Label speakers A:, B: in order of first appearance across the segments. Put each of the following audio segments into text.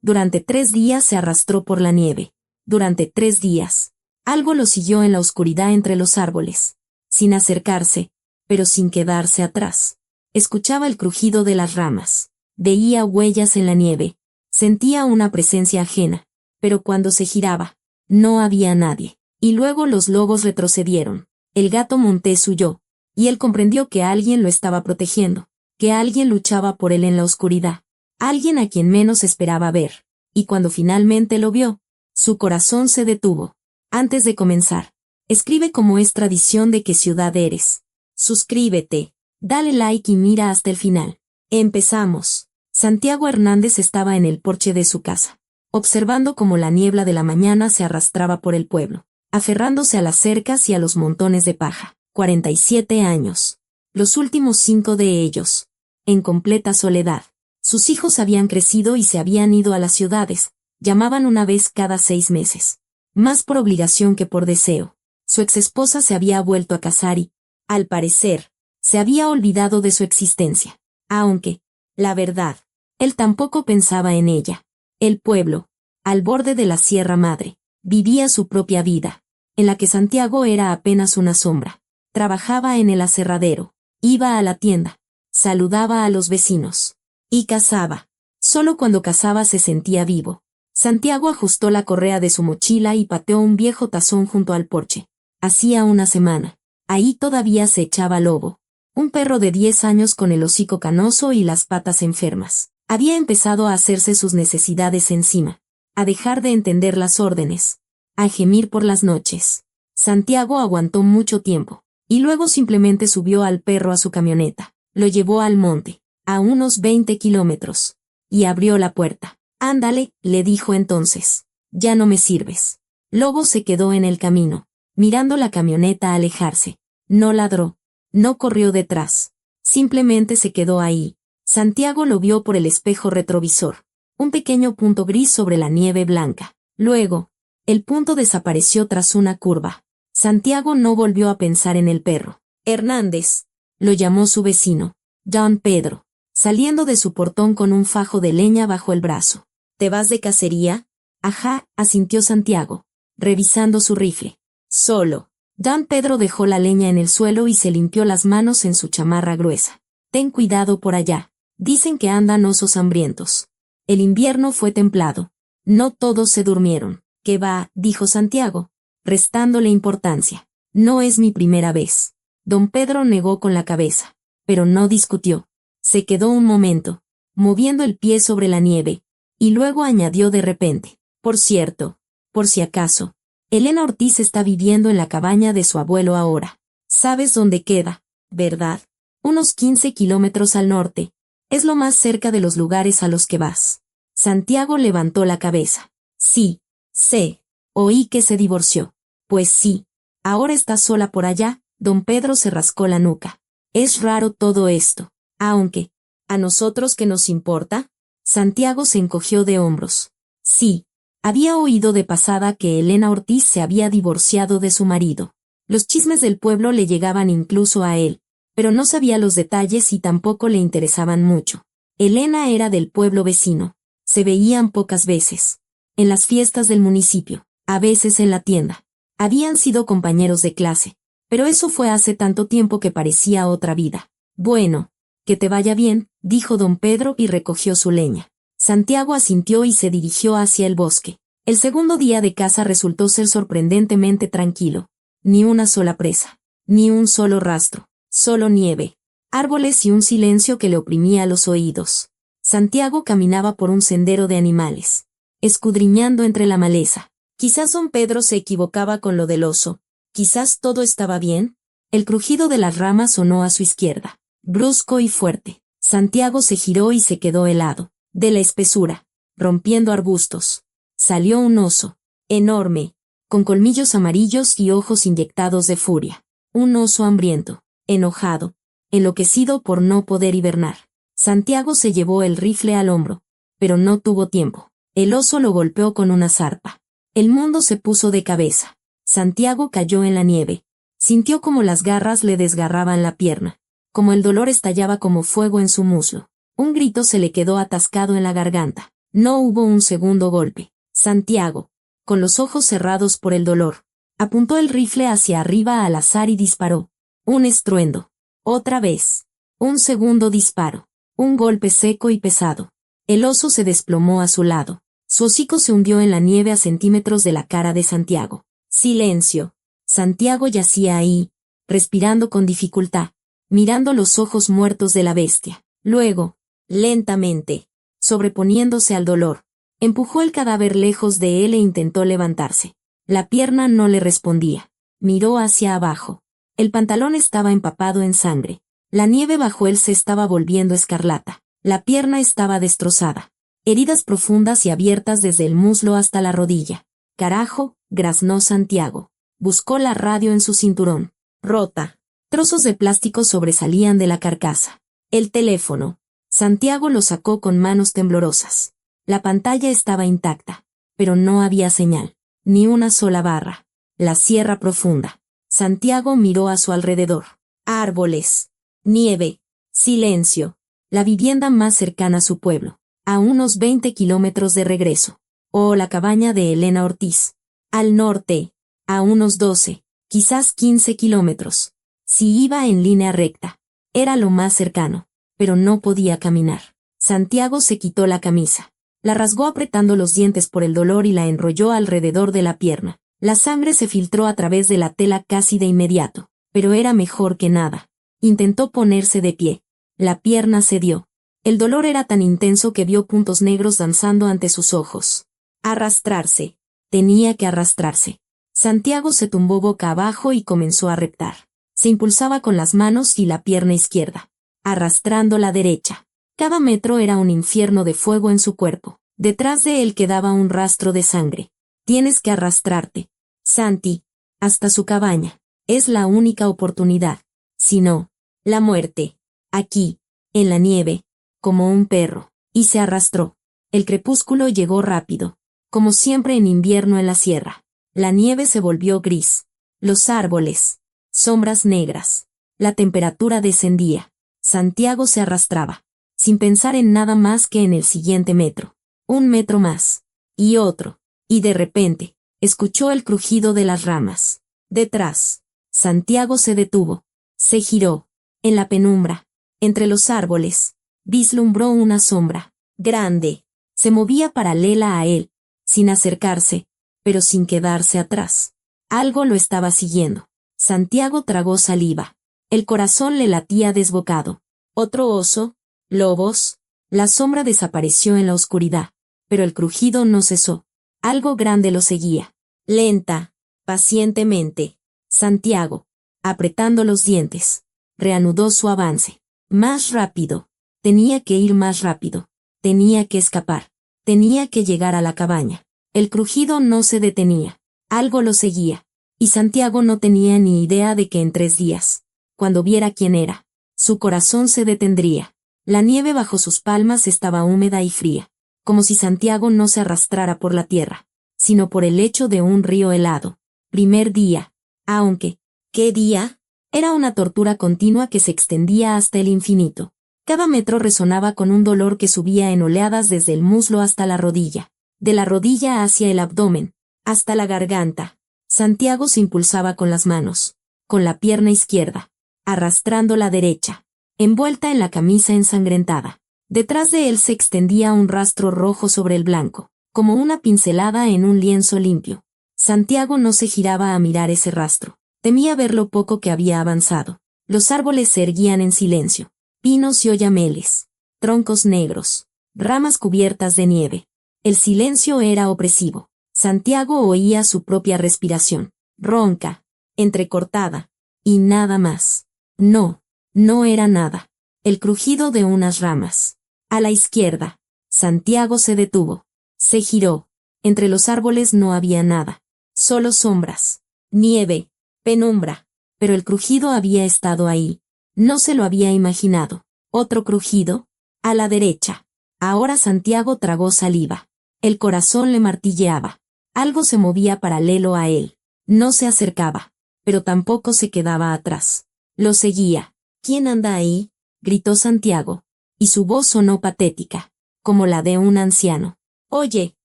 A: Durante 3 días se arrastró por la nieve. Durante 3 días. Algo lo siguió en la oscuridad entre los árboles. Sin acercarse, pero sin quedarse atrás. Escuchaba el crujido de las ramas. Veía huellas en la nieve. Sentía una presencia ajena. Pero cuando se giraba, no había nadie. Y luego los lobos retrocedieron. El gato montés huyó. Y él comprendió que alguien lo estaba protegiendo. Que alguien luchaba por él en la oscuridad. Alguien a quien menos esperaba ver. Y cuando finalmente lo vio, su corazón se detuvo. Antes de comenzar, escribe como es tradición de qué ciudad eres. Suscríbete, dale like y mira hasta el final. Empezamos. Santiago Hernández estaba en el porche de su casa, observando cómo la niebla de la mañana se arrastraba por el pueblo, aferrándose a las cercas y a los montones de paja. 47 años. Los últimos 5 de ellos. En completa soledad. Sus hijos habían crecido y se habían ido a las ciudades. Llamaban una vez cada 6 meses. Más por obligación que por deseo. Su exesposa se había vuelto a casar y, al parecer, se había olvidado de su existencia. Aunque, la verdad, él tampoco pensaba en ella. El pueblo, al borde de la Sierra Madre, vivía su propia vida, en la que Santiago era apenas una sombra. Trabajaba en el aserradero, iba a la tienda, saludaba a los vecinos. Y cazaba. Solo cuando cazaba se sentía vivo. Santiago ajustó la correa de su mochila y pateó un viejo tazón junto al porche. Hacía una semana. Ahí todavía se echaba lobo. Un perro de 10 años con el hocico canoso y las patas enfermas. Había empezado a hacerse sus necesidades encima. A dejar de entender las órdenes. A gemir por las noches. Santiago aguantó mucho tiempo. Y luego simplemente subió al perro a su camioneta. Lo llevó al monte. A unos 20 kilómetros. Y abrió la puerta. Ándale, le dijo entonces. Ya no me sirves. Lobo se quedó en el camino, mirando la camioneta alejarse. No ladró. No corrió detrás. Simplemente se quedó ahí. Santiago lo vio por el espejo retrovisor. Un pequeño punto gris sobre la nieve blanca. Luego, el punto desapareció tras una curva. Santiago no volvió a pensar en el perro. Hernández, lo llamó su vecino. Don Pedro. Saliendo de su portón con un fajo de leña bajo el brazo. ¿Te vas de cacería? Ajá, asintió Santiago, revisando su rifle. Solo. Don Pedro dejó la leña en el suelo y se limpió las manos en su chamarra gruesa. Ten cuidado por allá. Dicen que andan osos hambrientos. El invierno fue templado. No todos se durmieron. ¿Qué va? Dijo Santiago, restándole importancia. No es mi primera vez. Don Pedro negó con la cabeza, pero no discutió. Se quedó un momento, moviendo el pie sobre la nieve, y luego añadió de repente, por cierto, por si acaso, Elena Ortiz está viviendo en la cabaña de su abuelo ahora. ¿Sabes dónde queda, verdad? Unos 15 kilómetros al norte. Es lo más cerca de los lugares a los que vas. Santiago levantó la cabeza. Sí, sé. Oí que se divorció. Pues sí. Ahora está sola por allá. Don Pedro se rascó la nuca. Es raro todo esto. Aunque, ¿a nosotros qué nos importa? Santiago se encogió de hombros. Sí, había oído de pasada que Elena Ortiz se había divorciado de su marido. Los chismes del pueblo le llegaban incluso a él, pero no sabía los detalles y tampoco le interesaban mucho. Elena era del pueblo vecino. Se veían pocas veces. En las fiestas del municipio, a veces en la tienda. Habían sido compañeros de clase, pero eso fue hace tanto tiempo que parecía otra vida. Bueno. Que te vaya bien, dijo don Pedro y recogió su leña. Santiago asintió y se dirigió hacia el bosque. El segundo día de caza resultó ser sorprendentemente tranquilo. Ni una sola presa. Ni un solo rastro. Solo nieve. Árboles y un silencio que le oprimía los oídos. Santiago caminaba por un sendero de animales, escudriñando entre la maleza. Quizás don Pedro se equivocaba con lo del oso. Quizás todo estaba bien. El crujido de las ramas sonó a su izquierda. Brusco y fuerte. Santiago se giró y se quedó helado. De la espesura, rompiendo arbustos, salió un oso, enorme, con colmillos amarillos y ojos inyectados de furia. Un oso hambriento, enojado, enloquecido por no poder hibernar. Santiago se llevó el rifle al hombro, pero no tuvo tiempo. El oso lo golpeó con una zarpa. El mundo se puso de cabeza. Santiago cayó en la nieve. Sintió como las garras le desgarraban la pierna. Como el dolor estallaba como fuego en su muslo. Un grito se le quedó atascado en la garganta. No hubo un segundo golpe. Santiago, con los ojos cerrados por el dolor, apuntó el rifle hacia arriba al azar y disparó. Un estruendo. Otra vez. Un segundo disparo. Un golpe seco y pesado. El oso se desplomó a su lado. Su hocico se hundió en la nieve a centímetros de la cara de Santiago. Silencio. Santiago yacía ahí, respirando con dificultad, mirando los ojos muertos de la bestia. Luego, lentamente, sobreponiéndose al dolor, empujó el cadáver lejos de él e intentó levantarse. La pierna no le respondía. Miró hacia abajo. El pantalón estaba empapado en sangre. La nieve bajo él se estaba volviendo escarlata. La pierna estaba destrozada. Heridas profundas y abiertas desde el muslo hasta la rodilla. Carajo, graznó Santiago. Buscó la radio en su cinturón. Rota. Trozos de plástico sobresalían de la carcasa. El teléfono. Santiago lo sacó con manos temblorosas. La pantalla estaba intacta, pero no había señal. Ni una sola barra. La sierra profunda. Santiago miró a su alrededor. Árboles. Nieve. Silencio. La vivienda más cercana a su pueblo. A unos 20 kilómetros de regreso. O la cabaña de Elena Ortiz. Al norte. A unos 12, quizás 15 kilómetros. Si iba en línea recta. Era lo más cercano. Pero no podía caminar. Santiago se quitó la camisa. La rasgó apretando los dientes por el dolor y la enrolló alrededor de la pierna. La sangre se filtró a través de la tela casi de inmediato, pero era mejor que nada. Intentó ponerse de pie. La pierna cedió. El dolor era tan intenso que vio puntos negros danzando ante sus ojos. Arrastrarse. Tenía que arrastrarse. Santiago se tumbó boca abajo y comenzó a reptar. Se impulsaba con las manos y la pierna izquierda, arrastrando la derecha. Cada metro era un infierno de fuego en su cuerpo. Detrás de él quedaba un rastro de sangre. Tienes que arrastrarte, Santi, hasta su cabaña. Es la única oportunidad. Si no, la muerte. Aquí, en la nieve, como un perro. Y se arrastró. El crepúsculo llegó rápido, como siempre en invierno en la sierra. La nieve se volvió gris. Los árboles. Sombras negras. La temperatura descendía. Santiago se arrastraba, sin pensar en nada más que en el siguiente metro. Un metro más. Y otro. Y de repente, escuchó el crujido de las ramas. Detrás. Santiago se detuvo. Se giró. En la penumbra. Entre los árboles. Vislumbró una sombra. Grande. Se movía paralela a él. Sin acercarse, pero sin quedarse atrás. Algo lo estaba siguiendo. Santiago tragó saliva. El corazón le latía desbocado. Otro oso. Lobos. La sombra desapareció en la oscuridad. Pero el crujido no cesó. Algo grande lo seguía. Lenta. Pacientemente. Santiago, apretando los dientes, reanudó su avance. Más rápido. Tenía que ir más rápido. Tenía que escapar. Tenía que llegar a la cabaña. El crujido no se detenía. Algo lo seguía. Y Santiago no tenía ni idea de que en 3 días, cuando viera quién era, su corazón se detendría. La nieve bajo sus palmas estaba húmeda y fría, como si Santiago no se arrastrara por la tierra, sino por el lecho de un río helado. Primer día. Aunque, ¿qué día? Era una tortura continua que se extendía hasta el infinito. Cada metro resonaba con un dolor que subía en oleadas desde el muslo hasta la rodilla, de la rodilla hacia el abdomen, hasta la garganta. Santiago se impulsaba con las manos, con la pierna izquierda, arrastrando la derecha, envuelta en la camisa ensangrentada. Detrás de él se extendía un rastro rojo sobre el blanco, como una pincelada en un lienzo limpio. Santiago no se giraba a mirar ese rastro. Temía ver lo poco que había avanzado. Los árboles se erguían en silencio. Pinos y oyameles. Troncos negros. Ramas cubiertas de nieve. El silencio era opresivo. Santiago oía su propia respiración. Ronca. Entrecortada. Y nada más. No. No era nada. El crujido de unas ramas. A la izquierda. Santiago se detuvo. Se giró. Entre los árboles no había nada. Solo sombras. Nieve. Penumbra. Pero el crujido había estado ahí. No se lo había imaginado. Otro crujido. A la derecha. Ahora Santiago tragó saliva. El corazón le martilleaba. Algo se movía paralelo a él. No se acercaba, pero tampoco se quedaba atrás. Lo seguía. ¿Quién anda ahí?, gritó Santiago, y su voz sonó patética, como la de un anciano. Oye,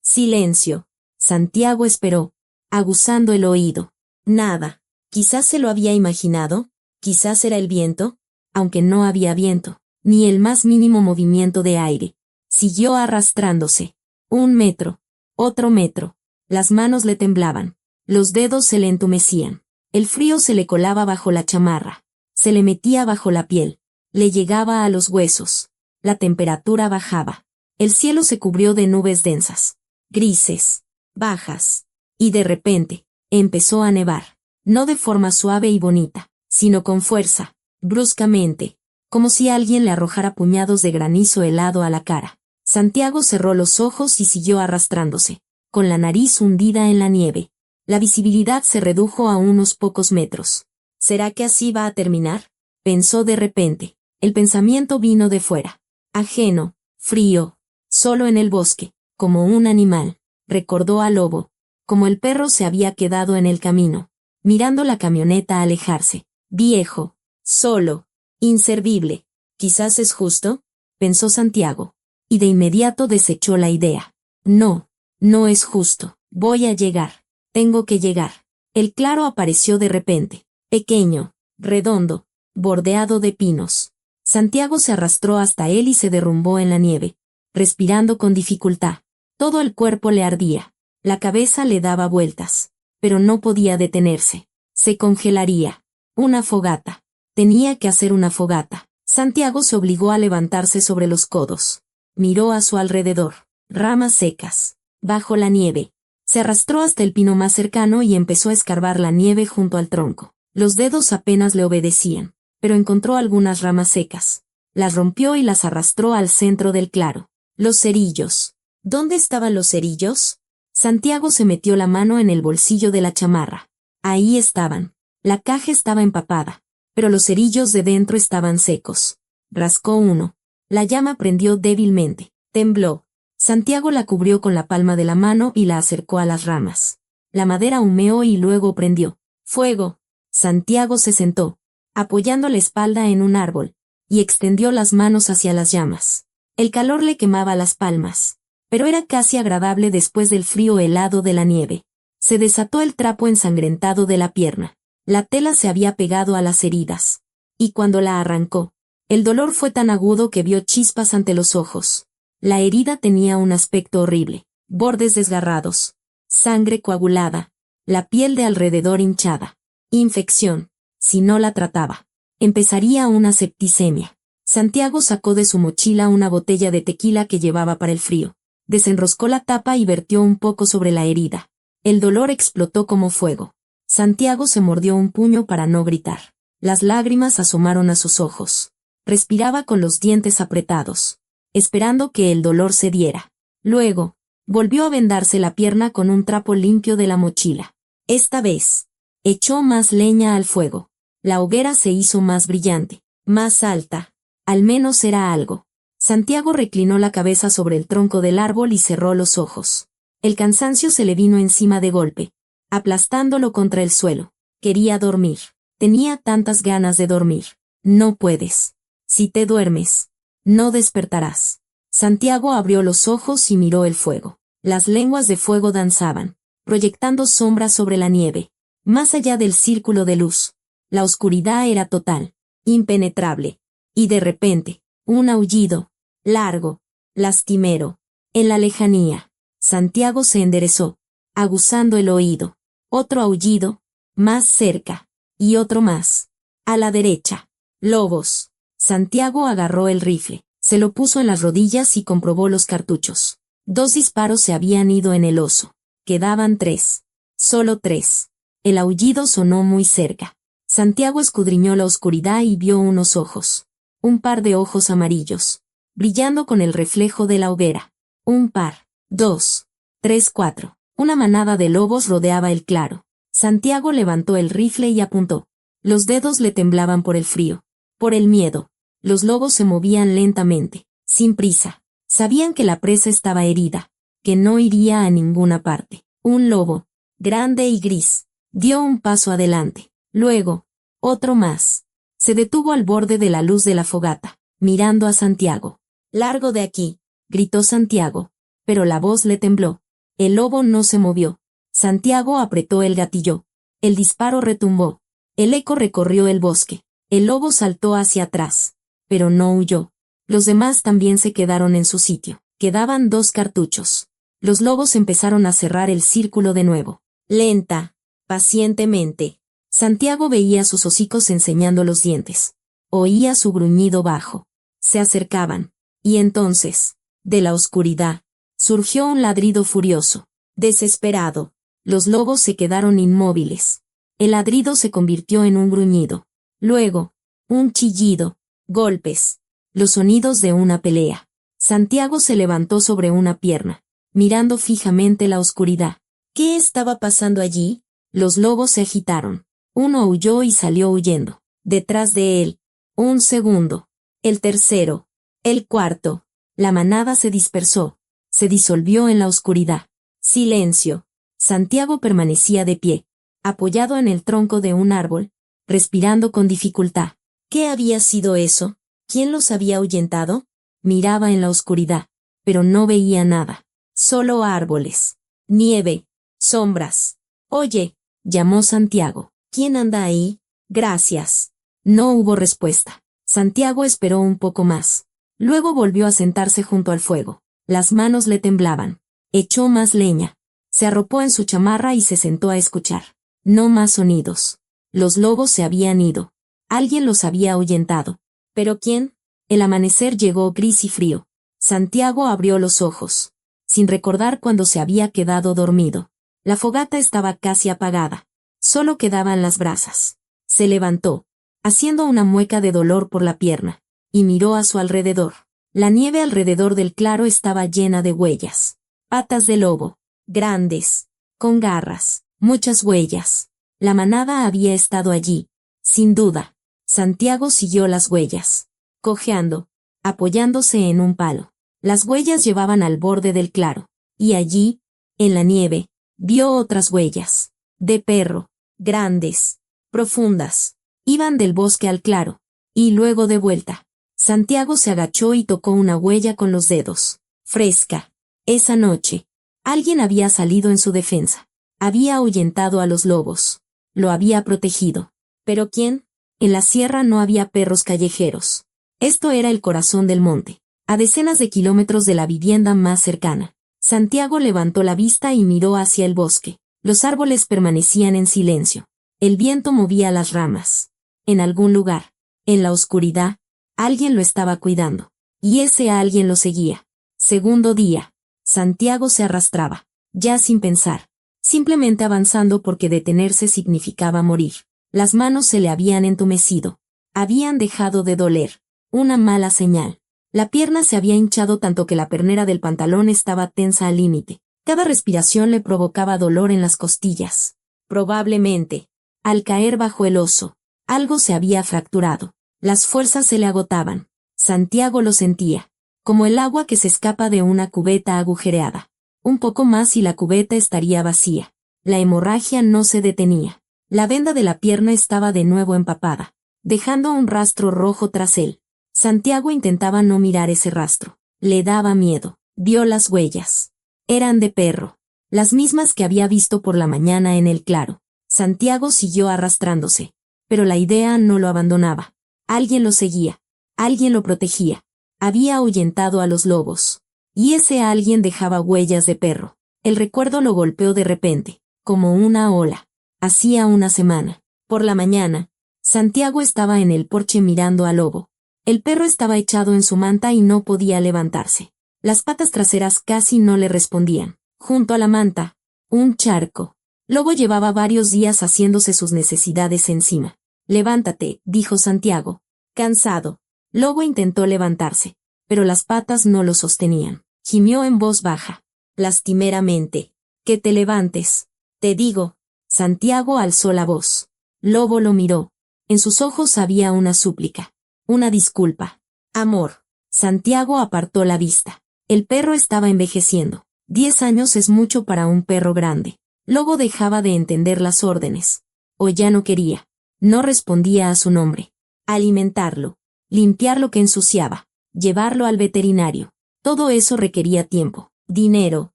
A: silencio. Santiago esperó, aguzando el oído. Nada. Quizás se lo había imaginado, quizás era el viento, aunque no había viento, ni el más mínimo movimiento de aire. Siguió arrastrándose. 1 metro, otro metro. Las manos le temblaban, los dedos se le entumecían. El frío se le colaba bajo la chamarra, se le metía bajo la piel, le llegaba a los huesos. La temperatura bajaba. El cielo se cubrió de nubes densas, grises, bajas, y de repente, empezó a nevar, no de forma suave y bonita, sino con fuerza, bruscamente, como si alguien le arrojara puñados de granizo helado a la cara. Santiago cerró los ojos y siguió arrastrándose, con la nariz hundida en la nieve. La visibilidad se redujo a unos pocos metros. ¿Será que así va a terminar? Pensó de repente. El pensamiento vino de fuera, ajeno, frío, solo en el bosque, como un animal. Recordó al lobo, como el perro se había quedado en el camino, mirando la camioneta alejarse. Viejo, solo, inservible. Quizás es justo, pensó Santiago, y de inmediato desechó la idea. No, no es justo. Voy a llegar. Tengo que llegar. El claro apareció de repente, pequeño, redondo, bordeado de pinos. Santiago se arrastró hasta él y se derrumbó en la nieve, respirando con dificultad. Todo el cuerpo le ardía, la cabeza le daba vueltas, pero no podía detenerse. Se congelaría. Una fogata. Tenía que hacer una fogata. Santiago se obligó a levantarse sobre los codos. Miró a su alrededor. Ramas secas. Bajo la nieve. Se arrastró hasta el pino más cercano y empezó a escarbar la nieve junto al tronco. Los dedos apenas le obedecían, pero encontró algunas ramas secas. Las rompió y las arrastró al centro del claro. Los cerillos. ¿Dónde estaban los cerillos? Santiago se metió la mano en el bolsillo de la chamarra. Ahí estaban. La caja estaba empapada, pero los cerillos de dentro estaban secos. Rascó uno. La llama prendió débilmente. Tembló. Santiago la cubrió con la palma de la mano y la acercó a las ramas. La madera humeó y luego prendió. ¡Fuego! Santiago se sentó, apoyando la espalda en un árbol, y extendió las manos hacia las llamas. El calor le quemaba las palmas, pero era casi agradable después del frío helado de la nieve. Se desató el trapo ensangrentado de la pierna. La tela se había pegado a las heridas, y cuando la arrancó, el dolor fue tan agudo que vio chispas ante los ojos. La herida tenía un aspecto horrible, bordes desgarrados, sangre coagulada, la piel de alrededor hinchada. Infección. Si no la trataba, empezaría una septicemia. Santiago sacó de su mochila una botella de tequila que llevaba para el frío. Desenroscó la tapa y vertió un poco sobre la herida. El dolor explotó como fuego. Santiago se mordió un puño para no gritar. Las lágrimas asomaron a sus ojos. Respiraba con los dientes apretados, esperando que el dolor cediera. Luego, volvió a vendarse la pierna con un trapo limpio de la mochila. Esta vez, echó más leña al fuego. La hoguera se hizo más brillante, más alta. Al menos era algo. Santiago reclinó la cabeza sobre el tronco del árbol y cerró los ojos. El cansancio se le vino encima de golpe, aplastándolo contra el suelo. Quería dormir. Tenía tantas ganas de dormir. No puedes. Si te duermes, no despertarás. Santiago abrió los ojos y miró el fuego. Las lenguas de fuego danzaban, proyectando sombras sobre la nieve. Más allá del círculo de luz, la oscuridad era total, impenetrable. Y de repente, un aullido, largo, lastimero, en la lejanía. Santiago se enderezó, aguzando el oído. Otro aullido, más cerca, y otro más. A la derecha. Lobos. Santiago agarró el rifle, se lo puso en las rodillas y comprobó los cartuchos. 2 disparos se habían ido en el oso. Quedaban 3. Solo 3. El aullido sonó muy cerca. Santiago escudriñó la oscuridad y vio unos ojos. Un par de ojos amarillos, brillando con el reflejo de la hoguera. Un par, 2, 3, 4. Una manada de lobos rodeaba el claro. Santiago levantó el rifle y apuntó. Los dedos le temblaban por el frío, por el miedo. Los lobos se movían lentamente, sin prisa. Sabían que la presa estaba herida, que no iría a ninguna parte. Un lobo, grande y gris, dio un paso adelante. Luego, otro más. Se detuvo al borde de la luz de la fogata, mirando a Santiago. «Largo de aquí», gritó Santiago, pero la voz le tembló. El lobo no se movió. Santiago apretó el gatillo. El disparo retumbó. El eco recorrió el bosque. El lobo saltó hacia atrás, pero no huyó. Los demás también se quedaron en su sitio. Quedaban 2 cartuchos. Los lobos empezaron a cerrar el círculo de nuevo. Lenta, pacientemente. Santiago veía sus hocicos enseñando los dientes. Oía su gruñido bajo. Se acercaban. Y entonces, de la oscuridad, surgió un ladrido furioso. Desesperado. Los lobos se quedaron inmóviles. El ladrido se convirtió en un gruñido. Luego, un chillido. Golpes. Los sonidos de una pelea. Santiago se levantó sobre una pierna, mirando fijamente la oscuridad. ¿Qué estaba pasando allí? Los lobos se agitaron. Uno huyó y salió huyendo. Detrás de él. Un segundo. El tercero. El cuarto. La manada se dispersó. Se disolvió en la oscuridad. Silencio. Santiago permanecía de pie, apoyado en el tronco de un árbol, respirando con dificultad. ¿Qué había sido eso? ¿Quién los había ahuyentado? Miraba en la oscuridad, pero no veía nada. Solo árboles. Nieve. Sombras. Oye, llamó Santiago. ¿Quién anda ahí? Gracias. No hubo respuesta. Santiago esperó un poco más. Luego volvió a sentarse junto al fuego. Las manos le temblaban. Echó más leña. Se arropó en su chamarra y se sentó a escuchar. No más sonidos. Los lobos se habían ido. Alguien los había ahuyentado. ¿Pero quién? El amanecer llegó gris y frío. Santiago abrió los ojos, sin recordar cuándo se había quedado dormido. La fogata estaba casi apagada. Solo quedaban las brasas. Se levantó, haciendo una mueca de dolor por la pierna, y miró a su alrededor. La nieve alrededor del claro estaba llena de huellas. Patas de lobo, grandes, con garras, muchas huellas. La manada había estado allí, sin duda. Santiago siguió las huellas, cojeando, apoyándose en un palo. Las huellas llevaban al borde del claro, y allí, en la nieve, vio otras huellas, de perro, grandes, profundas. Iban del bosque al claro, y luego de vuelta. Santiago se agachó y tocó una huella con los dedos. Fresca. Esa noche, alguien había salido en su defensa. Había ahuyentado a los lobos. Lo había protegido. ¿Pero quién? En la sierra no había perros callejeros. Esto era el corazón del monte, a decenas de kilómetros de la vivienda más cercana. Santiago levantó la vista y miró hacia el bosque. Los árboles permanecían en silencio. El viento movía las ramas. En algún lugar, en la oscuridad, alguien lo estaba cuidando. Y ese alguien lo seguía. Segundo día. Santiago se arrastraba, ya sin pensar, simplemente avanzando porque detenerse significaba morir. Las manos se le habían entumecido. Habían dejado de doler. Una mala señal. La pierna se había hinchado tanto que la pernera del pantalón estaba tensa al límite. Cada respiración le provocaba dolor en las costillas. Probablemente, al caer bajo el oso, algo se había fracturado. Las fuerzas se le agotaban. Santiago lo sentía, como el agua que se escapa de una cubeta agujereada. Un poco más y la cubeta estaría vacía. La hemorragia no se detenía. La venda de la pierna estaba de nuevo empapada, dejando un rastro rojo tras él. Santiago intentaba no mirar ese rastro. Le daba miedo. Vio las huellas. Eran de perro, las mismas que había visto por la mañana en el claro. Santiago siguió arrastrándose, pero la idea no lo abandonaba. Alguien lo seguía, alguien lo protegía. Había ahuyentado a los lobos, y ese alguien dejaba huellas de perro. El recuerdo lo golpeó de repente, como una ola. Hacía una semana. Por la mañana, Santiago estaba en el porche mirando al lobo. El perro estaba echado en su manta y no podía levantarse. Las patas traseras casi no le respondían. Junto a la manta, un charco. Lobo llevaba varios días haciéndose sus necesidades encima. Levántate, dijo Santiago. Cansado. Lobo intentó levantarse, pero las patas no lo sostenían. Gimió en voz baja. Lastimeramente. Que te levantes. Te digo. Santiago alzó la voz. Lobo lo miró. En sus ojos había una súplica. Una disculpa. Amor. Santiago apartó la vista. El perro estaba envejeciendo. 10 años es mucho para un perro grande. Lobo dejaba de entender las órdenes. O ya no quería. No respondía a su nombre. Alimentarlo. Limpiar lo que ensuciaba. Llevarlo al veterinario. Todo eso requería tiempo. dinero,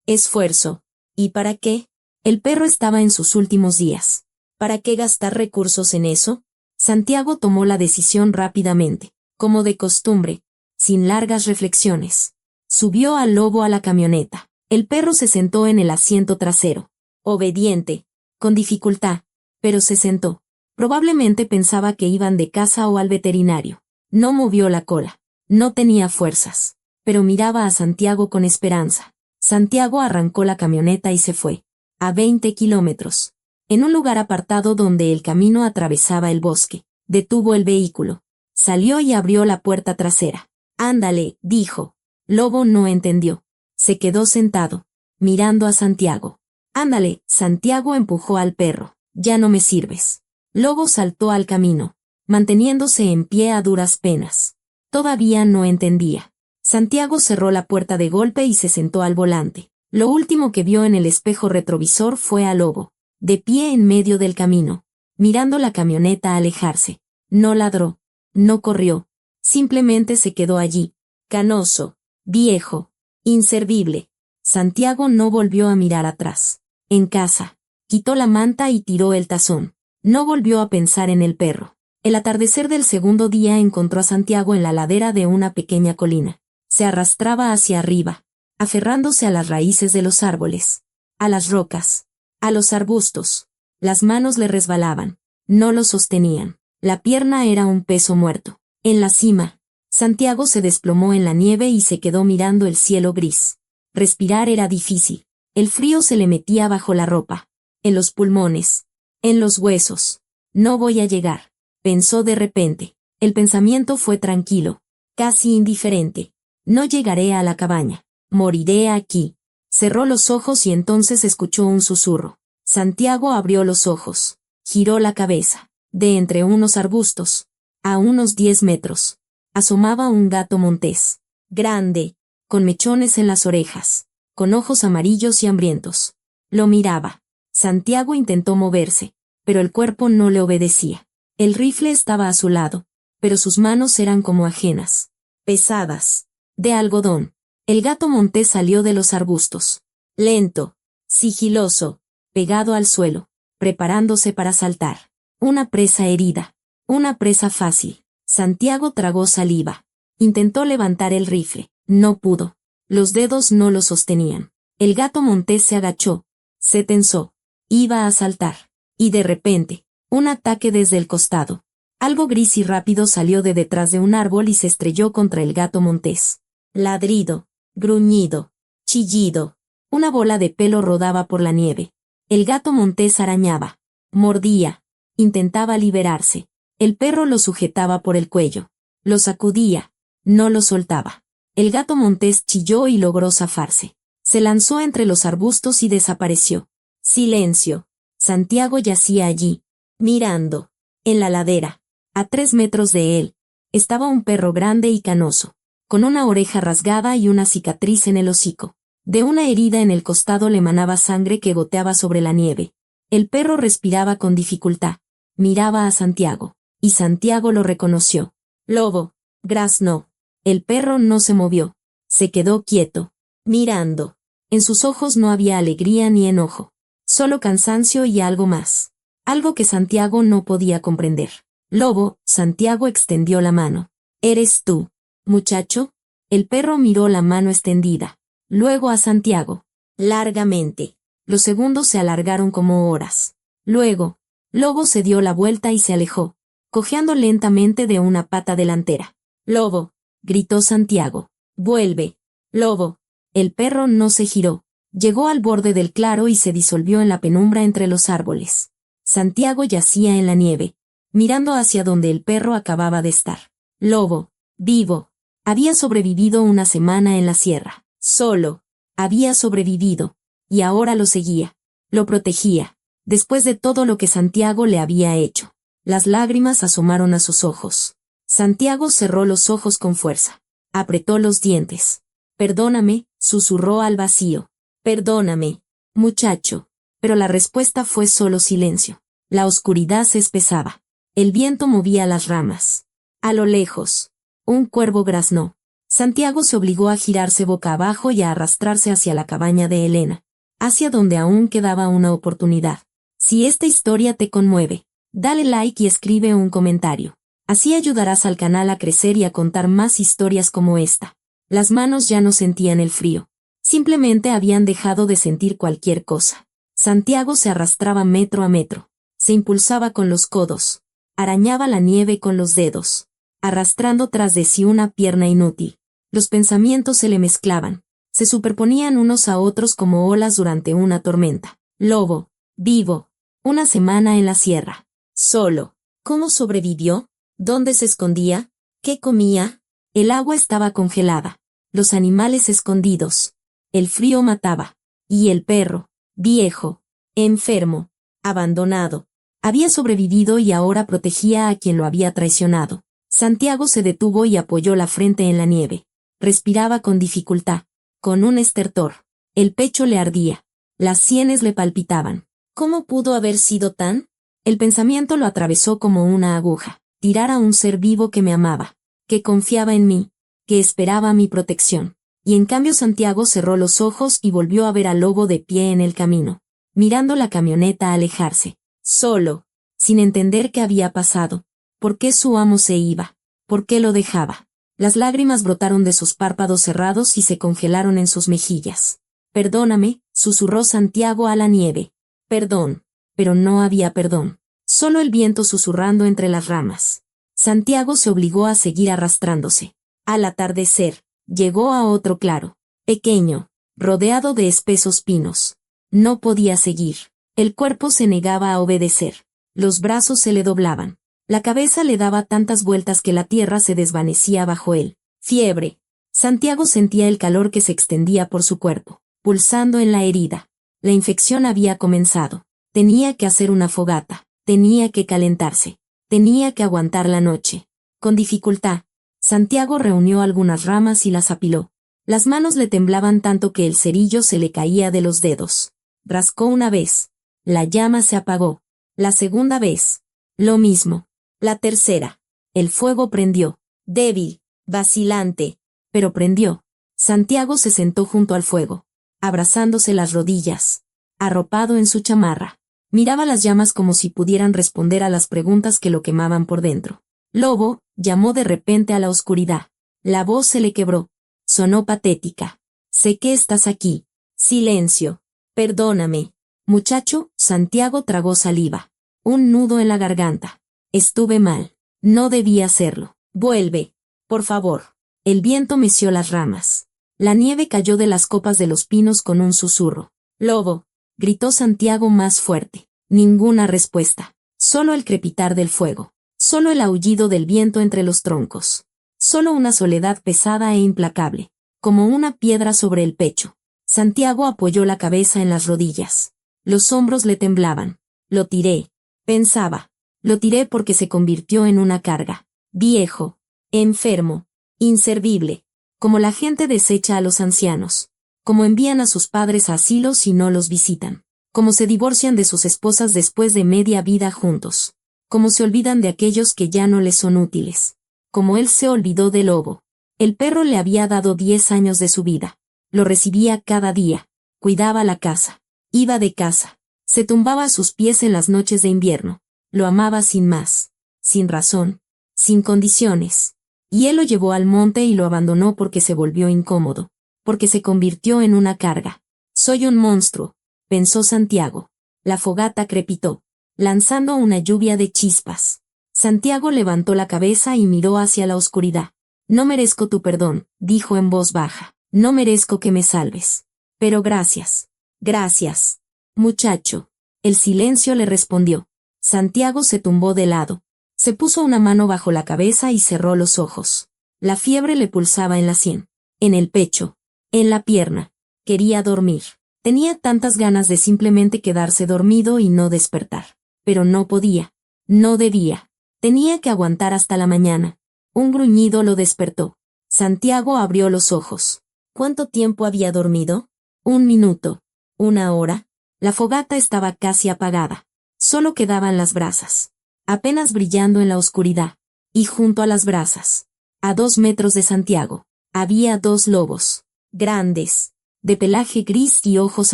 A: esfuerzo. ¿Y para qué? El perro estaba en sus últimos días. ¿Para qué gastar recursos en eso? Santiago tomó la decisión rápidamente, como de costumbre, sin largas reflexiones. Subió al lobo a la camioneta. El perro se sentó en el asiento trasero. Obediente, con dificultad, pero se sentó. Probablemente pensaba que iban de casa o al veterinario. No movió la cola. No tenía fuerzas. Pero miraba a Santiago con esperanza. Santiago arrancó la camioneta y se fue. A 20 kilómetros. En un lugar apartado donde el camino atravesaba el bosque. Detuvo el vehículo. Salió y abrió la puerta trasera. «Ándale», dijo. Lobo no entendió. Se quedó sentado, mirando a Santiago. «Ándale», Santiago empujó al perro. «Ya no me sirves». Lobo saltó al camino, manteniéndose en pie a duras penas. Todavía no entendía. Santiago cerró la puerta de golpe y se sentó al volante. Lo último que vio en el espejo retrovisor fue a Lobo, de pie en medio del camino, mirando la camioneta alejarse. No ladró, no corrió, simplemente se quedó allí, canoso, viejo, inservible. Santiago no volvió a mirar atrás. En casa, quitó la manta y tiró el tazón. No volvió a pensar en el perro. El atardecer del segundo día encontró a Santiago en la ladera de una pequeña colina. Se arrastraba hacia arriba, aferrándose a las raíces de los árboles, a las rocas, a los arbustos. Las manos le resbalaban, no lo sostenían. La pierna era un peso muerto. En la cima, Santiago se desplomó en la nieve y se quedó mirando el cielo gris. Respirar era difícil. El frío se le metía bajo la ropa, en los pulmones, en los huesos. No voy a llegar, pensó de repente. El pensamiento fue tranquilo, casi indiferente. No llegaré a la cabaña. Moriré aquí. Cerró los ojos y entonces escuchó un susurro. Santiago abrió los ojos. Giró la cabeza. De entre unos arbustos, a unos 10 metros, asomaba un gato montés. Grande, con mechones en las orejas, con ojos amarillos y hambrientos. Lo miraba. Santiago intentó moverse, pero el cuerpo no le obedecía. El rifle estaba a su lado, pero sus manos eran como ajenas, pesadas, de algodón. El gato montés salió de los arbustos, lento, sigiloso, pegado al suelo, preparándose para saltar. Una presa herida, una presa fácil. Santiago tragó saliva. Intentó levantar el rifle, no pudo. Los dedos no lo sostenían. El gato montés se agachó, se tensó, iba a saltar. Y de repente, un ataque desde el costado. Algo gris y rápido salió de detrás de un árbol y se estrelló contra el gato montés. Ladrido, gruñido, chillido. Una bola de pelo rodaba por la nieve. El gato montés arañaba, mordía, intentaba liberarse. El perro lo sujetaba por el cuello, lo sacudía, no lo soltaba. El gato montés chilló y logró zafarse. Se lanzó entre los arbustos y desapareció. Silencio. Santiago yacía allí, mirando. En la ladera, a 3 metros de él, estaba un perro grande y canoso, con una oreja rasgada y una cicatriz en el hocico. De una herida en el costado le manaba sangre que goteaba sobre la nieve. El perro respiraba con dificultad. Miraba a Santiago, y Santiago lo reconoció. Lobo, graznó. El perro no se movió. Se quedó quieto, mirando. En sus ojos no había alegría ni enojo, solo cansancio y algo más. Algo que Santiago no podía comprender. Lobo, Santiago extendió la mano. ¿Eres tú, muchacho? El perro miró la mano extendida, luego a Santiago. Largamente. Los segundos se alargaron como horas. Luego, Lobo se dio la vuelta y se alejó, cojeando lentamente de una pata delantera. Lobo, gritó Santiago. Vuelve. Lobo. El perro no se giró. Llegó al borde del claro y se disolvió en la penumbra entre los árboles. Santiago yacía en la nieve, mirando hacia donde el perro acababa de estar. Lobo, vivo. Había sobrevivido una semana en la sierra. Solo. Había sobrevivido. Y ahora lo seguía. Lo protegía. Después de todo lo que Santiago le había hecho. Las lágrimas asomaron a sus ojos. Santiago cerró los ojos con fuerza. Apretó los dientes. Perdóname, susurró al vacío. Perdóname, muchacho. Pero la respuesta fue solo silencio. La oscuridad se espesaba. El viento movía las ramas. A lo lejos, un cuervo graznó. Santiago se obligó a girarse boca abajo y a arrastrarse hacia la cabaña de Elena, hacia donde aún quedaba una oportunidad. Si esta historia te conmueve, dale like y escribe un comentario. Así ayudarás al canal a crecer y a contar más historias como esta. Las manos ya no sentían el frío. Simplemente habían dejado de sentir cualquier cosa. Santiago se arrastraba metro a metro. Se impulsaba con los codos. Arañaba la nieve con los dedos, arrastrando tras de sí una pierna inútil. Los pensamientos se le mezclaban. Se superponían unos a otros como olas durante una tormenta. Lobo. Vivo. Una semana en la sierra. Solo. ¿Cómo sobrevivió? ¿Dónde se escondía? ¿Qué comía? El agua estaba congelada. Los animales escondidos. El frío mataba. Y el perro, viejo, enfermo, abandonado, había sobrevivido y ahora protegía a quien lo había traicionado. Santiago se detuvo y apoyó la frente en la nieve. Respiraba con dificultad, con un estertor. El pecho le ardía. Las sienes le palpitaban. ¿Cómo pudo haber sido tan? El pensamiento lo atravesó como una aguja. Tirar a un ser vivo que me amaba, que confiaba en mí, que esperaba mi protección. Y en cambio Santiago cerró los ojos y volvió a ver al lobo de pie en el camino, mirando la camioneta alejarse, solo, sin entender qué había pasado, por qué su amo se iba, por qué lo dejaba. Las lágrimas brotaron de sus párpados cerrados y se congelaron en sus mejillas. Perdóname, susurró Santiago a la nieve. Perdón. Pero no había perdón. Solo el viento susurrando entre las ramas. Santiago se obligó a seguir arrastrándose. Al atardecer, llegó a otro claro, pequeño, rodeado de espesos pinos. No podía seguir. El cuerpo se negaba a obedecer. Los brazos se le doblaban. La cabeza le daba tantas vueltas que la tierra se desvanecía bajo él. Fiebre. Santiago sentía el calor que se extendía por su cuerpo, pulsando en la herida. La infección había comenzado. Tenía que hacer una fogata. Tenía que calentarse. Tenía que aguantar la noche. Con dificultad, Santiago reunió algunas ramas y las apiló. Las manos le temblaban tanto que el cerillo se le caía de los dedos. Rascó una vez. La llama se apagó. La segunda vez. Lo mismo. La tercera. El fuego prendió. Débil, vacilante, pero prendió. Santiago se sentó junto al fuego, abrazándose las rodillas, arropado en su chamarra. Miraba las llamas como si pudieran responder a las preguntas que lo quemaban por dentro. Lobo, llamó de repente a la oscuridad. La voz se le quebró. Sonó patética. Sé que estás aquí. Silencio. Perdóname. Muchacho, Santiago tragó saliva. Un nudo en la garganta. Estuve mal. No debía hacerlo. Vuelve. Por favor. El viento meció las ramas. La nieve cayó de las copas de los pinos con un susurro. Lobo, gritó Santiago más fuerte. Ninguna respuesta. Solo el crepitar del fuego. Solo el aullido del viento entre los troncos. Solo una soledad pesada e implacable, como una piedra sobre el pecho. Santiago apoyó la cabeza en las rodillas. Los hombros le temblaban. Lo tiré. Pensaba. Lo tiré porque se convirtió en una carga. Viejo. Enfermo. Inservible. Como la gente desecha a los ancianos. Como envían a sus padres a asilos y no los visitan. Como se divorcian de sus esposas después de media vida juntos. Como se olvidan de aquellos que ya no les son útiles. Como él se olvidó del lobo. El perro le había dado 10 años de su vida. Lo recibía cada día. Cuidaba la casa. Iba de casa. Se tumbaba a sus pies en las noches de invierno. Lo amaba sin más. Sin razón. Sin condiciones. Y él lo llevó al monte y lo abandonó porque se volvió incómodo. Porque se convirtió en una carga. Soy un monstruo, pensó Santiago. La fogata crepitó, lanzando una lluvia de chispas. Santiago levantó la cabeza y miró hacia la oscuridad. No merezco tu perdón, dijo en voz baja. No merezco que me salves. Pero gracias. Gracias. Muchacho. El silencio le respondió. Santiago se tumbó de lado. Se puso una mano bajo la cabeza y cerró los ojos. La fiebre le pulsaba en la sien, en el pecho, en la pierna. Quería dormir. Tenía tantas ganas de simplemente quedarse dormido y no despertar. Pero no podía. No debía. Tenía que aguantar hasta la mañana. Un gruñido lo despertó. Santiago abrió los ojos. ¿Cuánto tiempo había dormido? 1 minuto. 1 hora. La fogata estaba casi apagada. Solo quedaban las brasas, apenas brillando en la oscuridad. Y junto a las brasas, a 2 metros de Santiago, Había 2 lobos, grandes, de pelaje gris y ojos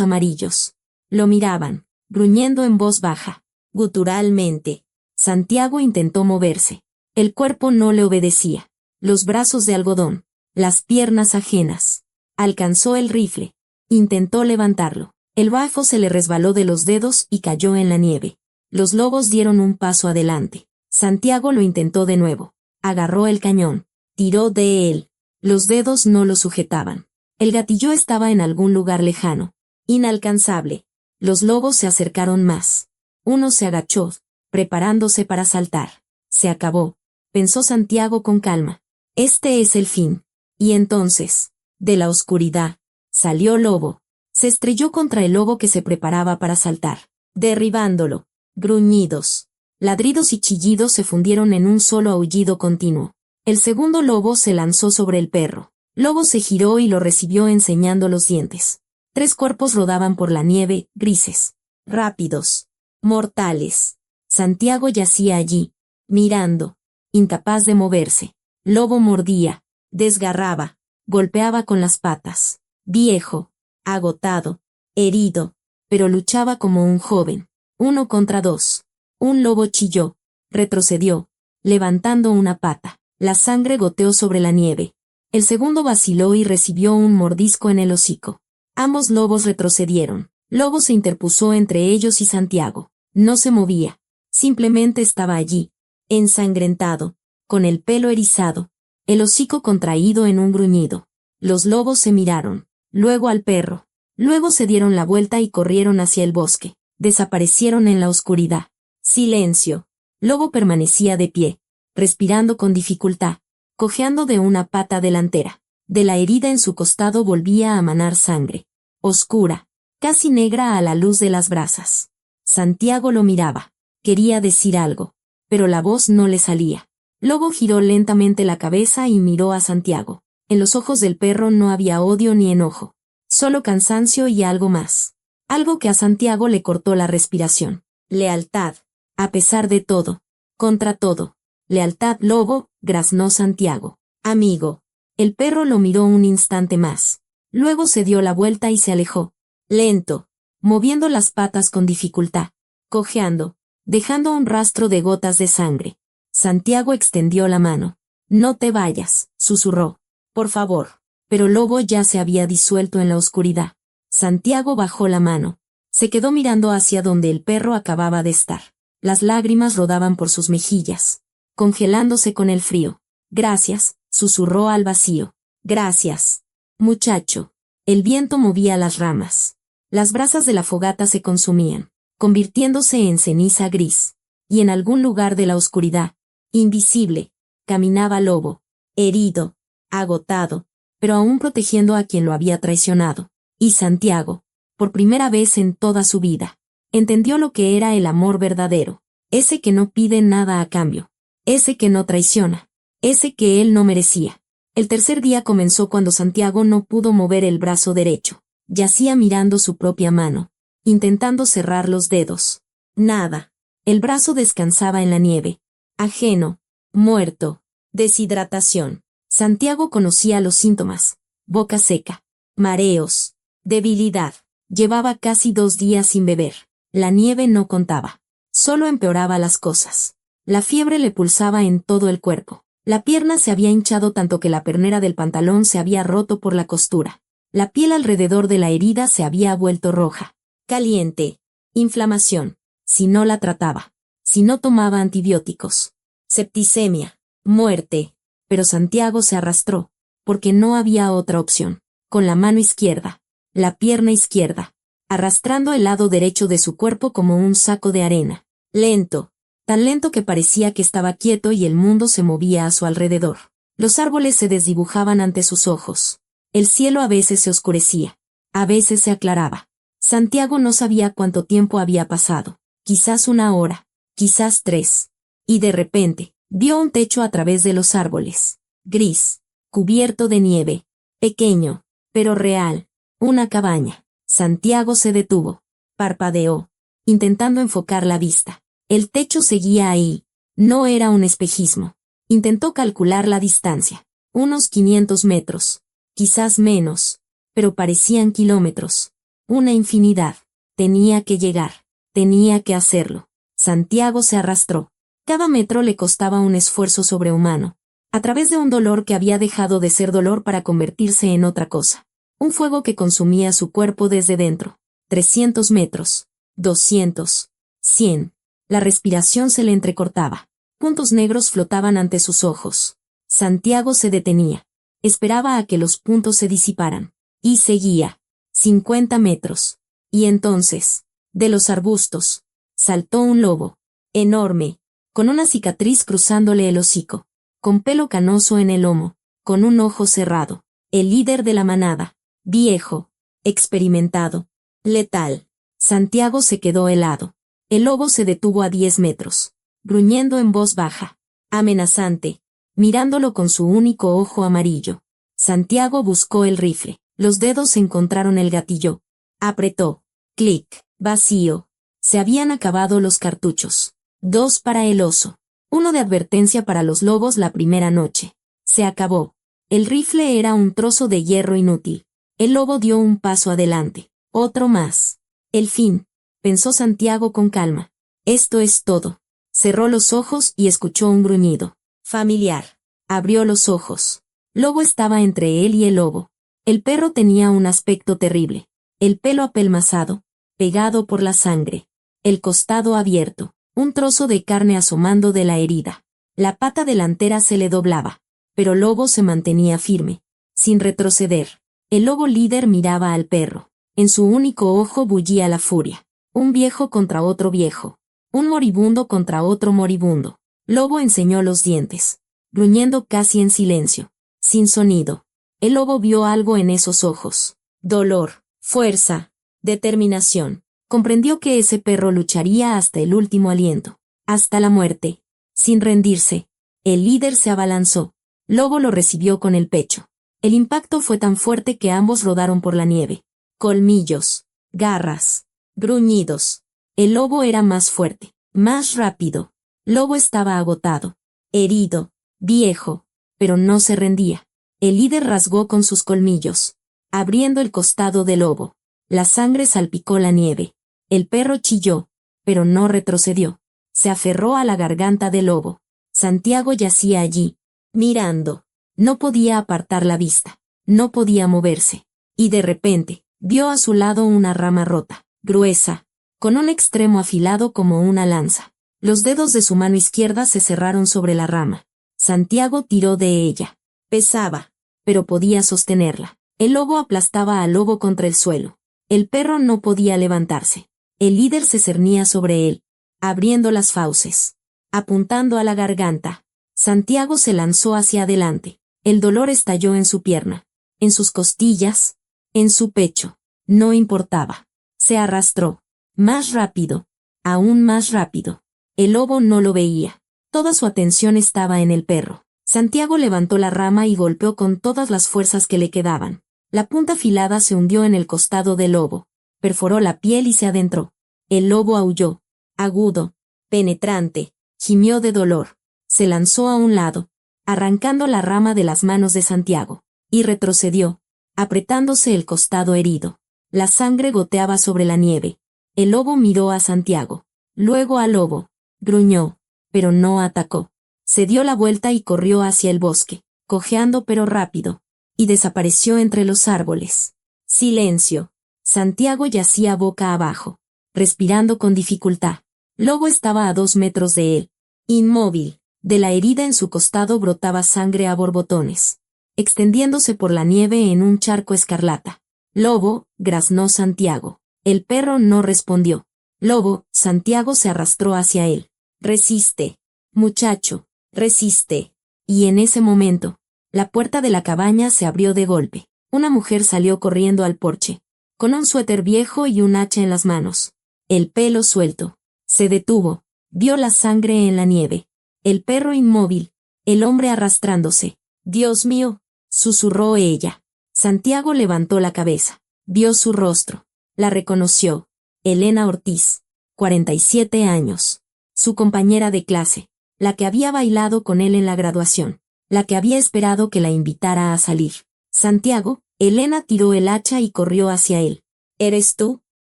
A: amarillos. Lo miraban, gruñendo en voz baja, guturalmente. Santiago intentó moverse. El cuerpo no le obedecía. Los brazos de algodón, las piernas ajenas. Alcanzó el rifle. Intentó levantarlo. El bafo se le resbaló de los dedos y cayó en la nieve. Los lobos dieron un paso adelante. Santiago lo intentó de nuevo. Agarró el cañón. Tiró de él. Los dedos no lo sujetaban. El gatillo estaba en algún lugar lejano. Inalcanzable. Los lobos se acercaron más. Uno se agachó, preparándose para saltar. Se acabó, pensó Santiago con calma. Este es el fin. Y entonces, de la oscuridad, salió Lobo. Se estrelló contra el lobo que se preparaba para saltar, derribándolo. Gruñidos, ladridos y chillidos se fundieron en un solo aullido continuo. El segundo lobo se lanzó sobre el perro. Lobo se giró y lo recibió enseñando los dientes. 3 cuerpos rodaban por la nieve, grises, rápidos, mortales. Santiago yacía allí, mirando, incapaz de moverse. Lobo mordía, desgarraba, golpeaba con las patas. Viejo, agotado, herido, pero luchaba como un joven. 1 contra 2. Un lobo chilló, retrocedió, levantando una pata. La sangre goteó sobre la nieve. El segundo vaciló y recibió un mordisco en el hocico. Ambos lobos retrocedieron. Lobo se interpuso entre ellos y Santiago. No se movía. Simplemente estaba allí, ensangrentado, con el pelo erizado, el hocico contraído en un gruñido. Los lobos se miraron, luego al perro. Luego se dieron la vuelta y corrieron hacia el bosque. Desaparecieron en la oscuridad. Silencio. Lobo permanecía de pie, respirando con dificultad, cojeando de una pata delantera. De la herida en su costado volvía a manar sangre. Oscura, casi negra a la luz de las brasas. Santiago lo miraba. Quería decir algo, pero la voz no le salía. Lobo giró lentamente la cabeza y miró a Santiago. En los ojos del perro no había odio ni enojo, solo cansancio y algo más. Algo que a Santiago le cortó la respiración. Lealtad. A pesar de todo. Contra todo. Lealtad, Lobo, graznó Santiago. Amigo. El perro lo miró un instante más. Luego se dio la vuelta y se alejó. Lento. Moviendo las patas con dificultad. Cojeando. Dejando un rastro de gotas de sangre. Santiago extendió la mano. No te vayas, susurró. Por favor. Pero Lobo ya se había disuelto en la oscuridad. Santiago bajó la mano. Se quedó mirando hacia donde el perro acababa de estar. Las lágrimas rodaban por sus mejillas, congelándose con el frío. Gracias, susurró al vacío. Gracias. Muchacho. El viento movía las ramas. Las brasas de la fogata se consumían, convirtiéndose en ceniza gris. Y en algún lugar de la oscuridad, invisible, caminaba Lobo, herido, agotado, pero aún protegiendo a quien lo había traicionado. Y Santiago, por primera vez en toda su vida, entendió lo que era el amor verdadero, ese que no pide nada a cambio, ese que no traiciona, ese que él no merecía. El tercer día comenzó cuando Santiago no pudo mover el brazo derecho. Yacía mirando su propia mano, intentando cerrar los dedos. Nada. El brazo descansaba en la nieve. Ajeno. Muerto. Deshidratación. Santiago conocía los síntomas. Boca seca. Mareos. Debilidad. Llevaba casi 2 días sin beber. La nieve no contaba. Solo empeoraba las cosas. La fiebre le pulsaba en todo el cuerpo. La pierna se había hinchado tanto que la pernera del pantalón se había roto por la costura. La piel alrededor de la herida se había vuelto roja. Caliente. Inflamación. Si no la trataba. Si no tomaba antibióticos. Septicemia. Muerte. Pero Santiago se arrastró, porque no había otra opción. Con la mano izquierda. La pierna izquierda. Arrastrando el lado derecho de su cuerpo como un saco de arena. Lento. Tan lento que parecía que estaba quieto y el mundo se movía a su alrededor. Los árboles se desdibujaban ante sus ojos. El cielo a veces se oscurecía. A veces se aclaraba. Santiago no sabía cuánto tiempo había pasado. Quizás 1 hora. Quizás 3. Y de repente, vio un techo a través de los árboles. Gris. Cubierto de nieve. Pequeño. Pero real. Una cabaña. Santiago se detuvo. Parpadeó. Intentando enfocar la vista. El techo seguía ahí. No era un espejismo. Intentó calcular la distancia. Unos 500 metros. Quizás menos. Pero parecían kilómetros. Una infinidad. Tenía que llegar. Tenía que hacerlo. Santiago se arrastró. Cada metro le costaba un esfuerzo sobrehumano. A través de un dolor que había dejado de ser dolor para convertirse en otra cosa. Un fuego que consumía su cuerpo desde dentro. 300 metros. 200. 100. La respiración se le entrecortaba. Puntos negros flotaban ante sus ojos. Santiago se detenía. Esperaba a que los puntos se disiparan. Y seguía. 50 metros. Y entonces, de los arbustos, saltó un lobo. Enorme. Con una cicatriz cruzándole el hocico. Con pelo canoso en el lomo. Con un ojo cerrado. El líder de la manada. Viejo. Experimentado. Letal. Santiago se quedó helado. El lobo se detuvo a 10 metros. Gruñendo en voz baja. Amenazante. Mirándolo con su único ojo amarillo. Santiago buscó el rifle. Los dedos encontraron el gatillo. Apretó. Clic. Vacío. Se habían acabado los cartuchos. 2 para el oso. 1 de advertencia para los lobos la primera noche. Se acabó. El rifle era un trozo de hierro inútil. El lobo dio un paso adelante. Otro más. El fin, pensó Santiago con calma. Esto es todo. Cerró los ojos y escuchó un gruñido. Familiar. Abrió los ojos. Lobo estaba entre él y el lobo. El perro tenía un aspecto terrible. El pelo apelmazado, pegado por la sangre. El costado abierto. Un trozo de carne asomando de la herida. La pata delantera se le doblaba. Pero Lobo se mantenía firme, sin retroceder. El lobo líder miraba al perro. En su único ojo bullía la furia. Un viejo contra otro viejo. Un moribundo contra otro moribundo. Lobo enseñó los dientes, gruñendo casi en silencio, sin sonido. El lobo vio algo en esos ojos. Dolor, fuerza, determinación. Comprendió que ese perro lucharía hasta el último aliento, hasta la muerte. Sin rendirse, el líder se abalanzó. Lobo lo recibió con el pecho. El impacto fue tan fuerte que ambos rodaron por la nieve. Colmillos, garras, gruñidos. El lobo era más fuerte, más rápido. Lobo estaba agotado, herido, viejo, pero no se rendía. El líder rasgó con sus colmillos, abriendo el costado del lobo. La sangre salpicó la nieve. El perro chilló, pero no retrocedió. Se aferró a la garganta del lobo. Santiago yacía allí, mirando. No podía apartar la vista. No podía moverse. Y de repente, vio a su lado una rama rota, gruesa, con un extremo afilado como una lanza. Los dedos de su mano izquierda se cerraron sobre la rama. Santiago tiró de ella. Pesaba, pero podía sostenerla. El lobo aplastaba al lobo contra el suelo. El perro no podía levantarse. El líder se cernía sobre él, abriendo las fauces, apuntando a la garganta. Santiago se lanzó hacia adelante. El dolor estalló en su pierna, en sus costillas, en su pecho. No importaba. Se arrastró. Más rápido. Aún más rápido. El lobo no lo veía. Toda su atención estaba en el perro. Santiago levantó la rama y golpeó con todas las fuerzas que le quedaban. La punta afilada se hundió en el costado del lobo. Perforó la piel y se adentró. El lobo aulló. Agudo. Penetrante. Gimió de dolor. Se lanzó a un lado, arrancando la rama de las manos de Santiago, y retrocedió, apretándose el costado herido. La sangre goteaba sobre la nieve. El lobo miró a Santiago, luego al lobo. Gruñó, pero no atacó. Se dio la vuelta y corrió hacia el bosque, cojeando pero rápido, y desapareció entre los árboles. Silencio. Santiago yacía boca abajo, respirando con dificultad. Lobo estaba a 2 metros de él, inmóvil. De la herida en su costado brotaba sangre a borbotones, extendiéndose por la nieve en un charco escarlata. Lobo, graznó Santiago. El perro no respondió. Lobo, Santiago se arrastró hacia él. Resiste, muchacho, resiste. Y en ese momento, la puerta de la cabaña se abrió de golpe. Una mujer salió corriendo al porche, con un suéter viejo y un hacha en las manos. El pelo suelto. Se detuvo, vio la sangre en la nieve. El perro inmóvil, el hombre arrastrándose. Dios mío, susurró ella. Santiago levantó la cabeza, vio su rostro. La reconoció. Elena Ortiz, 47 años. Su compañera de clase, la que había bailado con él en la graduación. la que había esperado que la invitara a salir. Santiago, Elena tiró el hacha y corrió hacia él. ¿Eres tú?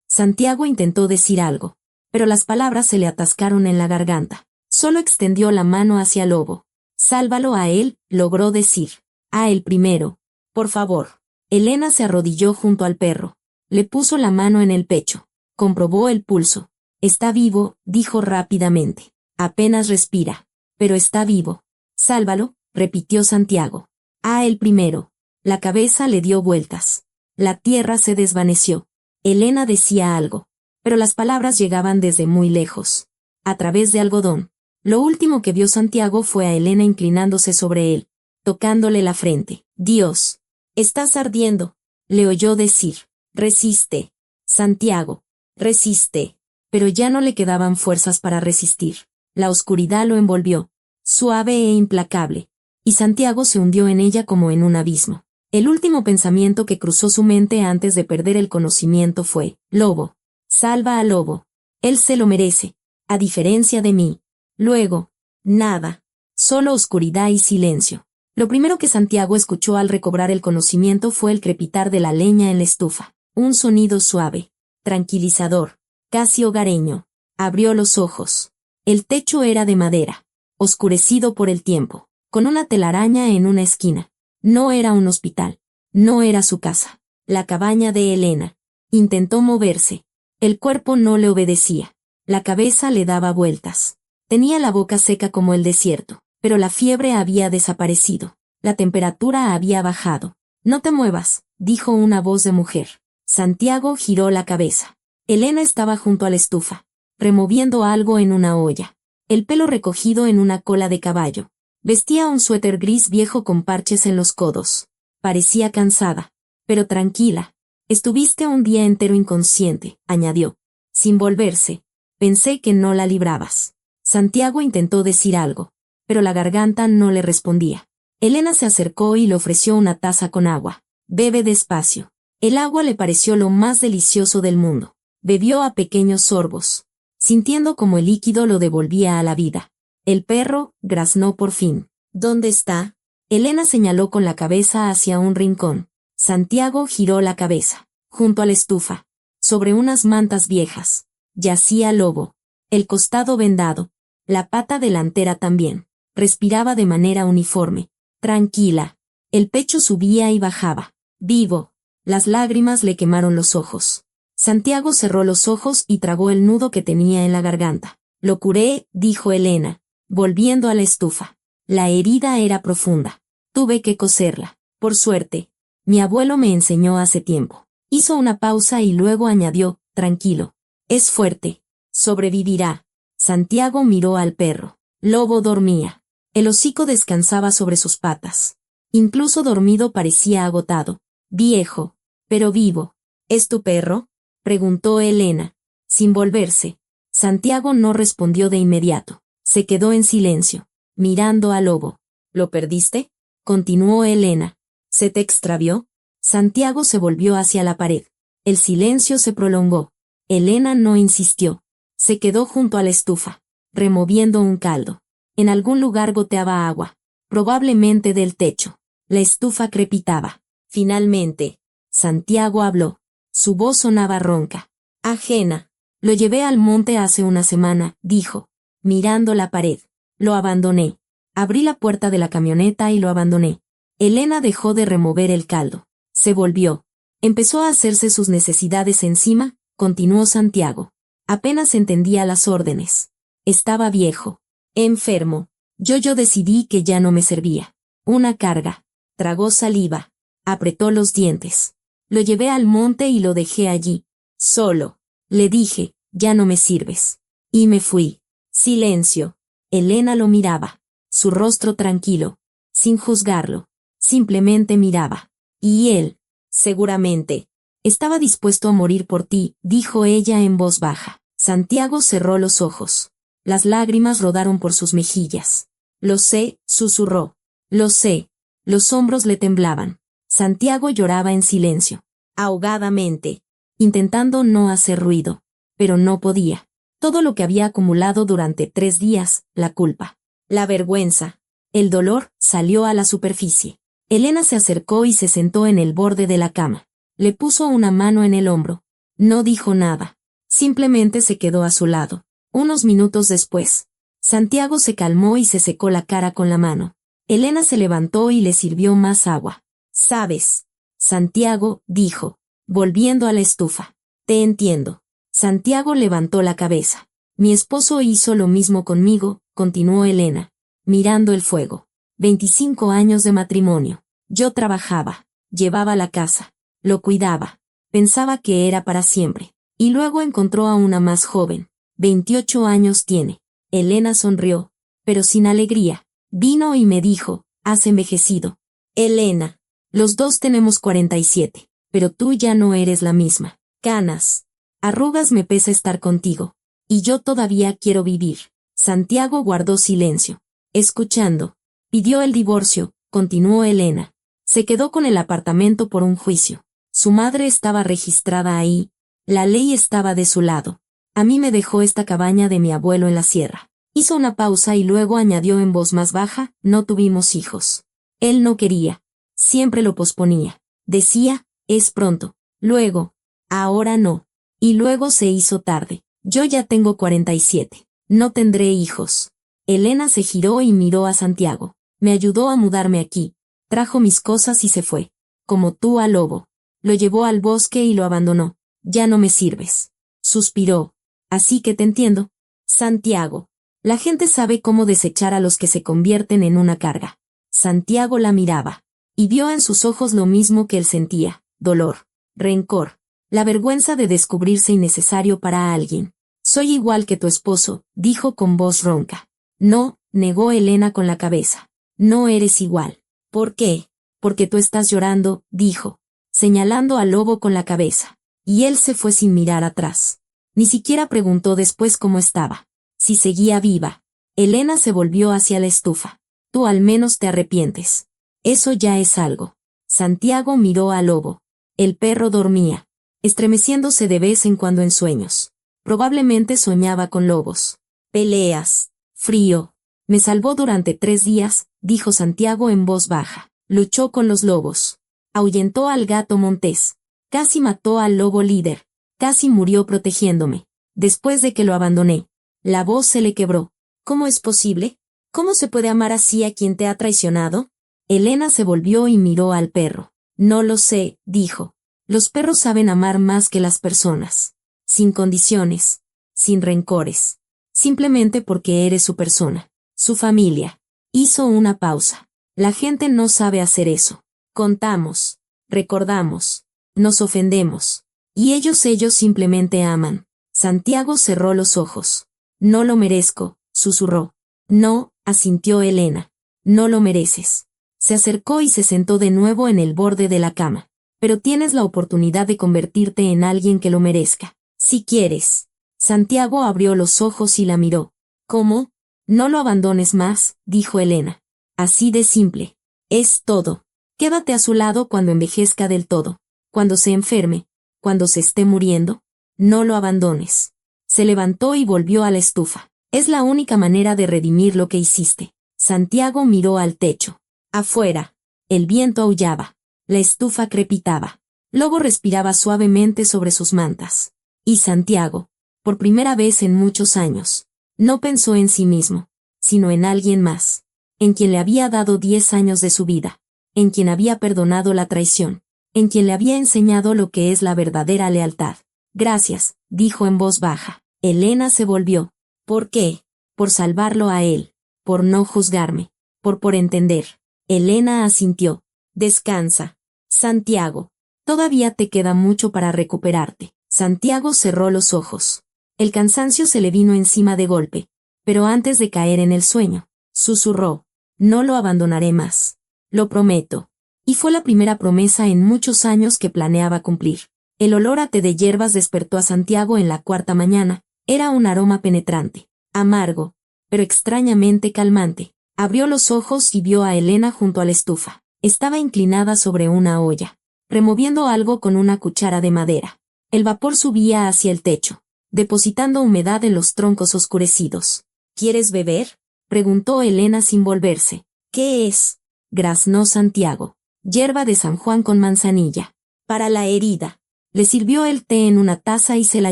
A: Santiago intentó decir algo, pero las palabras se le atascaron en la garganta. Solo extendió la mano hacia Lobo. Sálvalo a él, logró decir. A él primero. Por favor. Elena se arrodilló junto al perro. Le puso la mano en el pecho. Comprobó el pulso. Está vivo, dijo rápidamente. Apenas respira. Pero está vivo. Sálvalo, repitió Santiago. A él primero. La cabeza le dio vueltas. La tierra se desvaneció. Elena decía algo, pero las palabras llegaban desde muy lejos. A través de algodón. Lo último que vio Santiago fue a Elena inclinándose sobre él, tocándole la frente. Dios. Estás ardiendo. Le oyó decir. Resiste. Santiago. Resiste. Pero ya no le quedaban fuerzas para resistir. La oscuridad lo envolvió, suave e implacable, y Santiago se hundió en ella como en un abismo. El último pensamiento que cruzó su mente antes de perder el conocimiento fue: Lobo. Salva a Lobo. Él se lo merece, a diferencia de mí. Luego, nada. Solo oscuridad y silencio. Lo primero que Santiago escuchó al recobrar el conocimiento fue el crepitar de la leña en la estufa. Un sonido suave, tranquilizador, casi hogareño. Abrió los ojos. El techo era de madera, oscurecido por el tiempo, con una telaraña en una esquina. No era un hospital. No era su casa. La cabaña de Elena. Intentó moverse. El cuerpo no le obedecía. La cabeza le daba vueltas. Tenía la boca seca como el desierto, pero la fiebre había desaparecido. La temperatura había bajado. No te muevas, dijo una voz de mujer. Santiago giró la cabeza. Elena estaba junto a la estufa, removiendo algo en una olla. El pelo recogido en una cola de caballo. Vestía un suéter gris viejo con parches en los codos. Parecía cansada, pero tranquila. Estuviste un día entero inconsciente, añadió. Sin volverse. Pensé que no la librabas. Santiago intentó decir algo, pero la garganta no le respondía. Elena se acercó y le ofreció una taza con agua. Bebe despacio. El agua le pareció lo más delicioso del mundo. Bebió a pequeños sorbos, sintiendo como el líquido lo devolvía a la vida. El perro graznó por fin. ¿Dónde está? Elena señaló con la cabeza hacia un rincón. Santiago giró la cabeza. Junto a la estufa, sobre unas mantas viejas, yacía Lobo. El costado vendado, la pata delantera también. Respiraba de manera uniforme, tranquila. El pecho subía y bajaba. Vivo. Las lágrimas le quemaron los ojos. Santiago cerró los ojos y tragó el nudo que tenía en la garganta. Lo curé, dijo Elena, volviendo a la estufa. La herida era profunda. Tuve que coserla. Por suerte. Mi abuelo me enseñó hace tiempo. Hizo una pausa y luego añadió, tranquilo. Es fuerte. Sobrevivirá. Santiago miró al perro. Lobo dormía. El hocico descansaba sobre sus patas. Incluso dormido parecía agotado. Viejo, pero vivo. ¿Es tu perro? Preguntó Elena, sin volverse. Santiago no respondió de inmediato. Se quedó en silencio, mirando al Lobo. ¿Lo perdiste? Continuó Elena. ¿Se te extravió? Santiago se volvió hacia la pared. El silencio se prolongó. Elena no insistió. Se quedó junto a la estufa, removiendo un caldo. En algún lugar goteaba agua, probablemente del techo. La estufa crepitaba. Finalmente, Santiago habló. Su voz sonaba ronca, ajena. Lo llevé al monte hace una semana, dijo, mirando la pared. Lo abandoné. Abrí la puerta de la camioneta y lo abandoné. Elena dejó de remover el caldo. Se volvió. Empezó a hacerse sus necesidades encima, continuó Santiago. Apenas entendía las órdenes. Estaba viejo. Enfermo. Yo decidí que ya no me servía. Una carga. Tragó saliva. Apretó los dientes. Lo llevé al monte y lo dejé allí. Solo. Le dije, ya no me sirves. Y me fui. Silencio. Elena lo miraba. Su rostro tranquilo. Sin juzgarlo. Simplemente miraba. Y él, seguramente, estaba dispuesto a morir por ti, dijo ella en voz baja. Santiago cerró los ojos. Las lágrimas rodaron por sus mejillas. Lo sé, susurró. Lo sé. Los hombros le temblaban. Santiago lloraba en silencio, ahogadamente, intentando no hacer ruido, pero no podía. Todo lo que había acumulado durante 3 días, la culpa, la vergüenza, El dolor salió a la superficie. Elena se acercó y se sentó en el borde de la cama. Le puso una mano en el hombro. No dijo nada. Simplemente se quedó a su lado. Unos minutos después, Santiago se calmó y se secó la cara con la mano. Elena se levantó y le sirvió más agua. ¿Sabes? Santiago, dijo, volviendo a la estufa. Te entiendo. Santiago levantó la cabeza. Mi esposo hizo lo mismo conmigo, continuó Elena, mirando el fuego. 25 años de matrimonio. Yo trabajaba, llevaba la casa, lo cuidaba, pensaba que era para siempre. Y luego encontró a una más joven. 28 años tiene. Elena sonrió, pero sin alegría. Vino y me dijo, has envejecido. Elena, los dos tenemos 47, pero tú ya no eres la misma. Canas, arrugas, me pesa estar contigo. Y yo todavía quiero vivir. Santiago guardó silencio. Escuchando. Pidió el divorcio, continuó Elena. Se quedó con el apartamento por un juicio. Su madre estaba registrada ahí. La ley estaba de su lado. A mí me dejó esta cabaña de mi abuelo en la sierra. Hizo una pausa y luego añadió en voz más baja, no tuvimos hijos. Él no quería. Siempre lo posponía. Decía, es pronto. Luego, ahora no. Y luego se hizo tarde. Yo ya tengo 47. No tendré hijos. Elena se giró y miró a Santiago. Me ayudó a mudarme aquí. Trajo mis cosas y se fue. Como tú al lobo. Lo llevó al bosque y lo abandonó. Ya no me sirves. Suspiró. Así que te entiendo. Santiago. La gente sabe cómo desechar a los que se convierten en una carga. Santiago la miraba. Y vio en sus ojos lo mismo que él sentía. Dolor. Rencor. La vergüenza de descubrirse innecesario para alguien. Soy igual que tu esposo, dijo con voz ronca. No, negó Elena con la cabeza. No eres igual. ¿Por qué? Porque tú estás llorando, dijo, señalando al lobo con la cabeza. Y él se fue sin mirar atrás. Ni siquiera preguntó después cómo estaba. Si seguía viva. Elena se volvió hacia la estufa. Tú al menos te arrepientes. Eso ya es algo. Santiago miró al lobo. El perro dormía, estremeciéndose de vez en cuando en sueños. Probablemente soñaba con lobos. Peleas. Frío. Me salvó durante 3 días, dijo Santiago en voz baja. Luchó con los lobos. Ahuyentó al gato montés. Casi mató al lobo líder. Casi murió protegiéndome. Después de que lo abandoné. La voz se le quebró. ¿Cómo es posible? ¿Cómo se puede amar así a quien te ha traicionado? Elena se volvió y miró al perro. No lo sé, dijo. Los perros saben amar más que las personas. Sin condiciones. Sin rencores. Simplemente porque eres su persona. Su familia. Hizo una pausa. La gente no sabe hacer eso. Contamos. Recordamos. Nos ofendemos. Y ellos simplemente aman. Santiago cerró los ojos. No lo merezco, susurró. No, asintió Elena. No lo mereces. Se acercó y se sentó de nuevo en el borde de la cama. Pero tienes la oportunidad de convertirte en alguien que lo merezca. Si quieres. Santiago abrió los ojos y la miró. ¿Cómo? No lo abandones más, dijo Elena. Así de simple. Es todo. Quédate a su lado cuando envejezca del todo. Cuando se enferme. Cuando se esté muriendo. No lo abandones. Se levantó y volvió a la estufa. Es la única manera de redimir lo que hiciste. Santiago miró al techo. Afuera. El viento aullaba. La estufa crepitaba. Lobo respiraba suavemente sobre sus mantas. Y Santiago, por primera vez en muchos años, no pensó en sí mismo, sino en alguien más, en quien le había dado 10 años de su vida, en quien había perdonado la traición, en quien le había enseñado lo que es la verdadera lealtad. Gracias, dijo en voz baja. Elena se volvió. ¿Por qué? Por salvarlo a él, por no juzgarme, por entender. Elena asintió. Descansa. Santiago, todavía te queda mucho para recuperarte. Santiago cerró los ojos. El cansancio se le vino encima de golpe, pero antes de caer en el sueño, susurró. No lo abandonaré más. Lo prometo. Y fue la primera promesa en muchos años que planeaba cumplir. El olor a té de hierbas despertó a Santiago en la 4ª mañana. Era un aroma penetrante, amargo, pero extrañamente calmante. Abrió los ojos y vio a Elena junto a la estufa. Estaba inclinada sobre una olla, removiendo algo con una cuchara de madera. El vapor subía hacia el techo, depositando humedad en los troncos oscurecidos. ¿Quieres beber? Preguntó Elena sin volverse. ¿Qué es? Graznó Santiago. Hierba de San Juan con manzanilla. Para la herida. Le sirvió el té en una taza y se la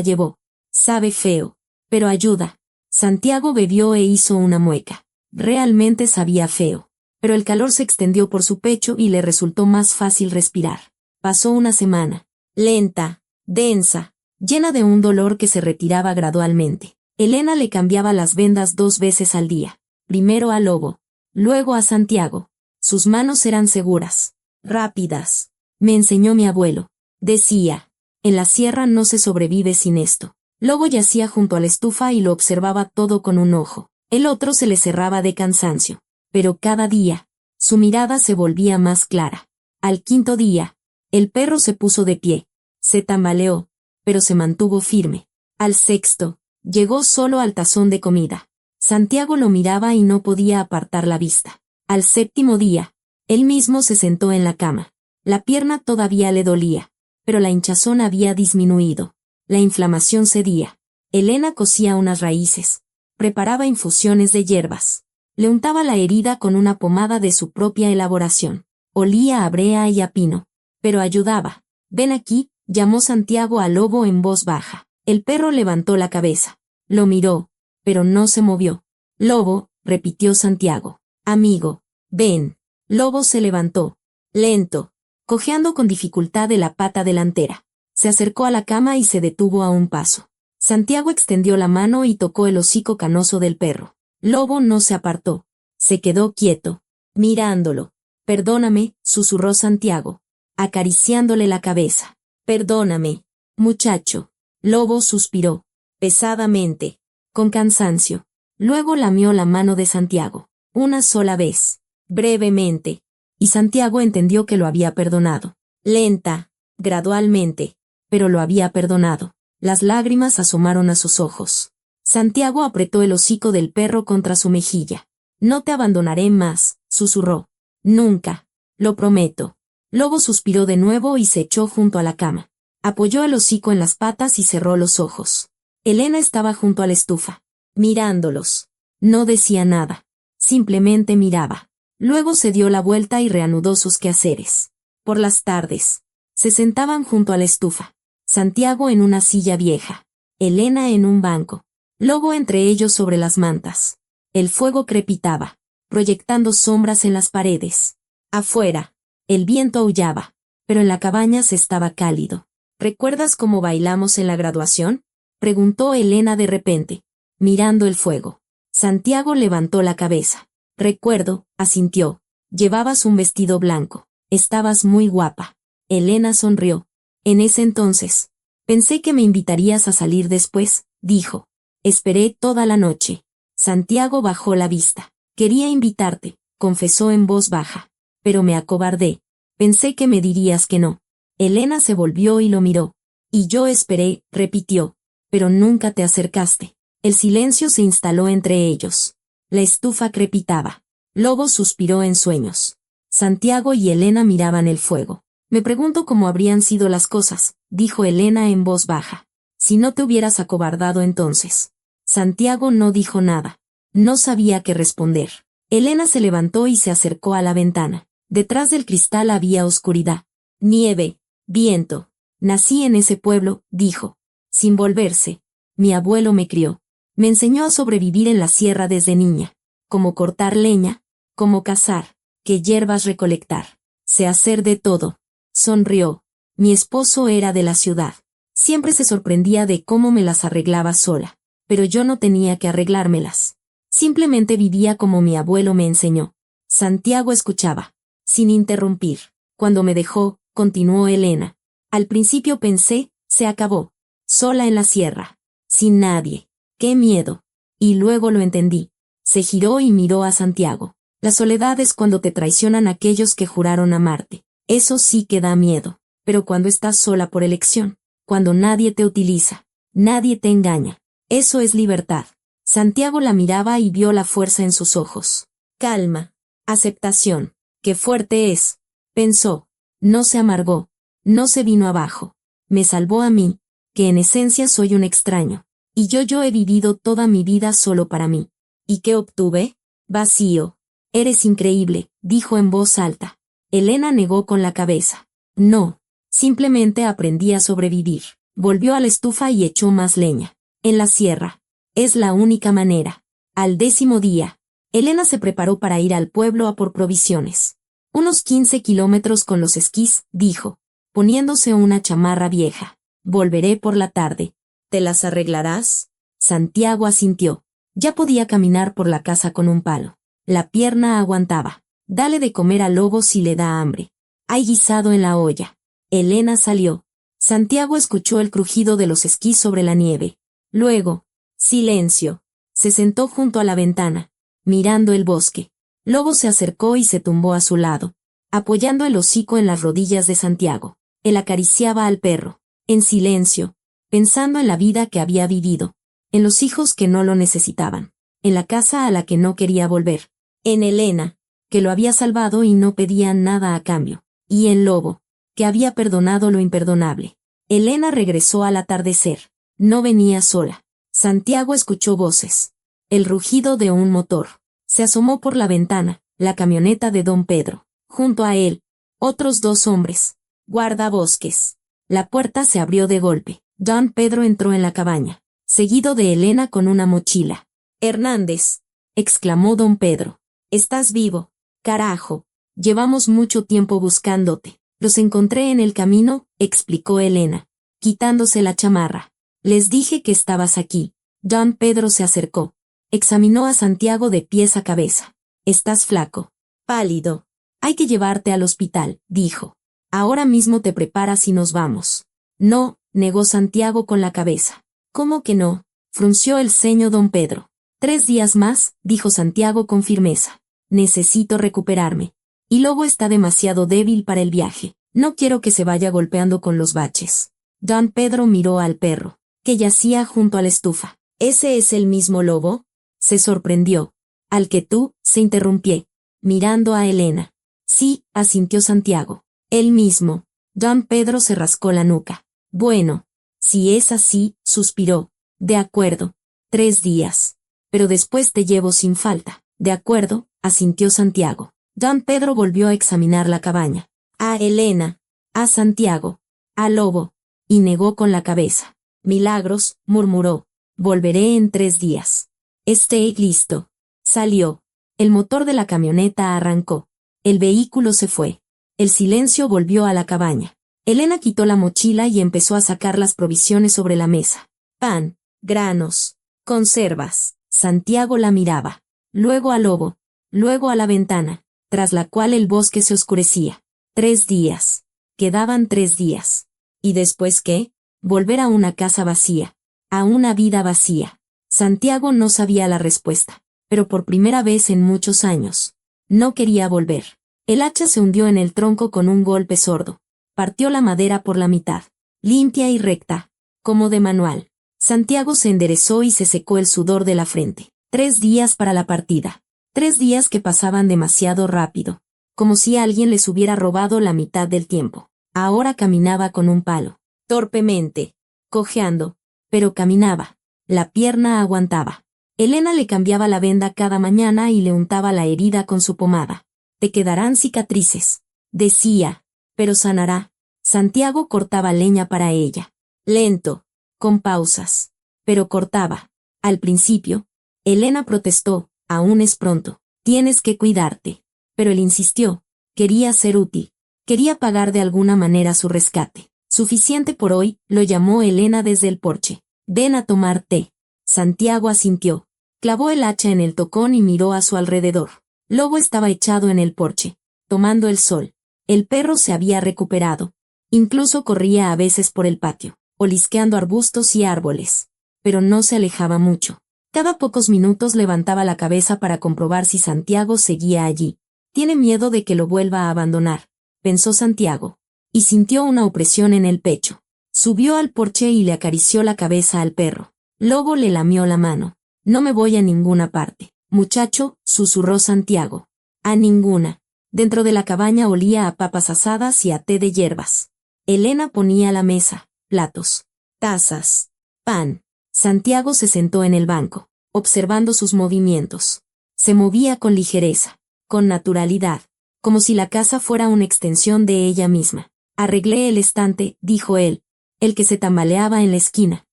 A: llevó. Sabe feo, pero ayuda. Santiago bebió e hizo una mueca. Realmente sabía feo. Pero el calor se extendió por su pecho y le resultó más fácil respirar. Pasó una semana. Lenta, densa, llena de un dolor que se retiraba gradualmente. Elena le cambiaba las vendas 2 veces al día. Primero a Lobo, luego a Santiago. Sus manos eran seguras, rápidas. Me enseñó mi abuelo. Decía, en la sierra no se sobrevive sin esto. Lobo yacía junto a la estufa y lo observaba todo con un ojo. El otro se le cerraba de cansancio. Pero cada día, su mirada se volvía más clara. Al 5.º día, el perro se puso de pie. Se tambaleó, pero se mantuvo firme. Al 6.º, llegó solo al tazón de comida. Santiago lo miraba y no podía apartar la vista. Al 7.º día, él mismo se sentó en la cama. La pierna todavía le dolía, pero la hinchazón había disminuido. La inflamación cedía. Elena cosía unas raíces. Preparaba infusiones de hierbas. Le untaba la herida con una pomada de su propia elaboración. Olía a brea y a pino. Pero ayudaba. Ven aquí, llamó Santiago al lobo en voz baja. El perro levantó la cabeza. Lo miró, pero no se movió. Lobo, repitió Santiago. Amigo, ven. Lobo se levantó. Lento, cojeando con dificultad de la pata delantera. Se acercó a la cama y se detuvo a un paso. Santiago extendió la mano y tocó el hocico canoso del perro. Lobo no se apartó. Se quedó quieto, mirándolo. Perdóname, susurró Santiago, acariciándole la cabeza. Perdóname, muchacho. Lobo suspiró, pesadamente, con cansancio. Luego lamió la mano de Santiago, una sola vez, brevemente, y Santiago entendió que lo había perdonado. Lenta, gradualmente, pero lo había perdonado. Las lágrimas asomaron a sus ojos. Santiago apretó el hocico del perro contra su mejilla. No te abandonaré más, susurró. Nunca. Lo prometo. Lobo suspiró de nuevo y se echó junto a la cama. Apoyó el hocico en las patas y cerró los ojos. Elena estaba junto a la estufa, mirándolos. No decía nada. Simplemente miraba. Luego se dio la vuelta y reanudó sus quehaceres. Por las tardes, se sentaban junto a la estufa. Santiago en una silla vieja. Elena en un banco. Lobo entre ellos sobre las mantas. El fuego crepitaba, proyectando sombras en las paredes. Afuera, el viento aullaba, pero en la cabaña se estaba cálido. ¿Recuerdas cómo bailamos en la graduación? Preguntó Elena de repente, mirando el fuego. Santiago levantó la cabeza. Recuerdo, asintió. Llevabas un vestido blanco. Estabas muy guapa. Elena sonrió. En ese entonces, pensé que me invitarías a salir después, dijo. Esperé toda la noche. Santiago bajó la vista. Quería invitarte, confesó en voz baja. Pero me acobardé. Pensé que me dirías que no. Elena se volvió y lo miró. Y yo esperé, repitió. Pero nunca te acercaste. El silencio se instaló entre ellos. La estufa crepitaba. Lobo suspiró en sueños. Santiago y Elena miraban el fuego. Me pregunto cómo habrían sido las cosas, dijo Elena en voz baja. Si no te hubieras acobardado entonces. Santiago no dijo nada. No sabía qué responder. Elena se levantó y se acercó a la ventana. Detrás del cristal había oscuridad. Nieve, viento. Nací en ese pueblo, dijo. Sin volverse. Mi abuelo me crió. Me enseñó a sobrevivir en la sierra desde niña. Cómo cortar leña, cómo cazar, qué hierbas recolectar. Sé hacer de todo. Sonrió. Mi esposo era de la ciudad. Siempre se sorprendía de cómo me las arreglaba sola. Pero yo no tenía que arreglármelas. Simplemente vivía como mi abuelo me enseñó. Santiago escuchaba, sin interrumpir. Cuando me dejó, continuó Elena. Al principio pensé, se acabó. Sola en la sierra. Sin nadie. ¡Qué miedo! Y luego lo entendí. Se giró y miró a Santiago. La soledad es cuando te traicionan aquellos que juraron amarte. Eso sí que da miedo. Pero cuando estás sola por elección, cuando nadie te utiliza, nadie te engaña, eso es libertad. Santiago la miraba y vio la fuerza en sus ojos. Calma. Aceptación. Qué fuerte es. Pensó. No se amargó. No se vino abajo. Me salvó a mí, que en esencia soy un extraño. Y yo he vivido toda mi vida solo para mí. ¿Y qué obtuve? Vacío. Eres increíble, dijo en voz alta. Elena negó con la cabeza. No, simplemente aprendí a sobrevivir. Volvió a la estufa y echó más leña. En la sierra. Es la única manera. Al 10º día, Elena se preparó para ir al pueblo a por provisiones. Unos 15 kilómetros con los esquís, dijo, poniéndose una chamarra vieja. Volveré por la tarde. ¿Te las arreglarás? Santiago asintió. Ya podía caminar por la casa con un palo. La pierna aguantaba. Dale de comer al lobo si le da hambre. Hay guisado en la olla. Elena salió. Santiago escuchó el crujido de los esquís sobre la nieve. Luego, silencio. Se sentó junto a la ventana, mirando el bosque. Lobo se acercó y se tumbó a su lado, apoyando el hocico en las rodillas de Santiago. Él acariciaba al perro, en silencio, pensando en la vida que había vivido, en los hijos que no lo necesitaban, en la casa a la que no quería volver, en Elena, que lo había salvado y no pedía nada a cambio, y en Lobo, que había perdonado lo imperdonable. Elena regresó al atardecer. No venía sola. Santiago escuchó voces. El rugido de un motor. Se asomó por la ventana, la camioneta de don Pedro. Junto a él, otros 2 hombres. Guardabosques. La puerta se abrió de golpe. Don Pedro entró en la cabaña, seguido de Elena con una mochila. «Hernández», exclamó don Pedro. «Estás vivo. Carajo. Llevamos mucho tiempo buscándote». «Los encontré en el camino», explicó Elena, quitándose la chamarra. «Les dije que estabas aquí». Don Pedro se acercó. Examinó a Santiago de pies a cabeza. «Estás flaco. Pálido. Hay que llevarte al hospital», dijo. «Ahora mismo te preparas y nos vamos». «No», negó Santiago con la cabeza. «¿Cómo que no?», frunció el ceño don Pedro. «3 días más», dijo Santiago con firmeza. «Necesito recuperarme. Y Lobo está demasiado débil para el viaje. No quiero que se vaya golpeando con los baches». Don Pedro miró al perro, que yacía junto a la estufa. «¿Ese es el mismo Lobo?», se sorprendió. «Al que tú», se interrumpió, mirando a Elena. «Sí», asintió Santiago. «El mismo». Don Pedro se rascó la nuca. «Bueno, si es así», suspiró. «De acuerdo. 3 días. Pero después te llevo sin falta». «De acuerdo», asintió Santiago. Don Pedro volvió a examinar la cabaña. A Elena, a Santiago, a Lobo, y negó con la cabeza. «Milagros», murmuró. «Volveré en 3 días. Esté listo». Salió. El motor de la camioneta arrancó. El vehículo se fue. El silencio volvió a la cabaña. Elena quitó la mochila y empezó a sacar las provisiones sobre la mesa. Pan, granos, conservas. Santiago la miraba. Luego a Lobo. Luego a la ventana, tras la cual el bosque se oscurecía. 3 días. Quedaban 3 días. ¿Y después qué? Volver a una casa vacía. A una vida vacía. Santiago no sabía la respuesta, pero por primera vez en muchos años. No quería volver. El hacha se hundió en el tronco con un golpe sordo. Partió la madera por la mitad, limpia y recta, como de manual. Santiago se enderezó y se secó el sudor de la frente. 3 días para la partida. 3 días que pasaban demasiado rápido, como si alguien les hubiera robado la mitad del tiempo. Ahora caminaba con un palo, torpemente, cojeando, pero caminaba. La pierna aguantaba. Elena le cambiaba la venda cada mañana y le untaba la herida con su pomada. «Te quedarán cicatrices», decía, «pero sanará». Santiago cortaba leña para ella. Lento, con pausas, pero cortaba. Al principio, Elena protestó, «Aún es pronto, tienes que cuidarte». Pero él insistió, quería ser útil, quería pagar de alguna manera su rescate. «Suficiente por hoy», lo llamó Elena desde el porche. «Ven a tomar té». Santiago asintió. Clavó el hacha en el tocón y miró a su alrededor. Lobo estaba echado en el porche, tomando el sol. El perro se había recuperado. Incluso corría a veces por el patio, olisqueando arbustos y árboles. Pero no se alejaba mucho. Cada pocos minutos levantaba la cabeza para comprobar si Santiago seguía allí. «Tiene miedo de que lo vuelva a abandonar», pensó Santiago. Y sintió una opresión en el pecho. Subió al porche y le acarició la cabeza al perro. Lobo le lamió la mano. «No me voy a ninguna parte, muchacho», susurró Santiago. «A ninguna». Dentro de la cabaña olía a papas asadas y a té de hierbas. Elena ponía la mesa, platos, tazas, pan. Santiago se sentó en el banco, observando sus movimientos. Se movía con ligereza. con naturalidad, como si la casa fuera una extensión de ella misma. Arreglé el estante, dijo él, el que se tambaleaba en la esquina.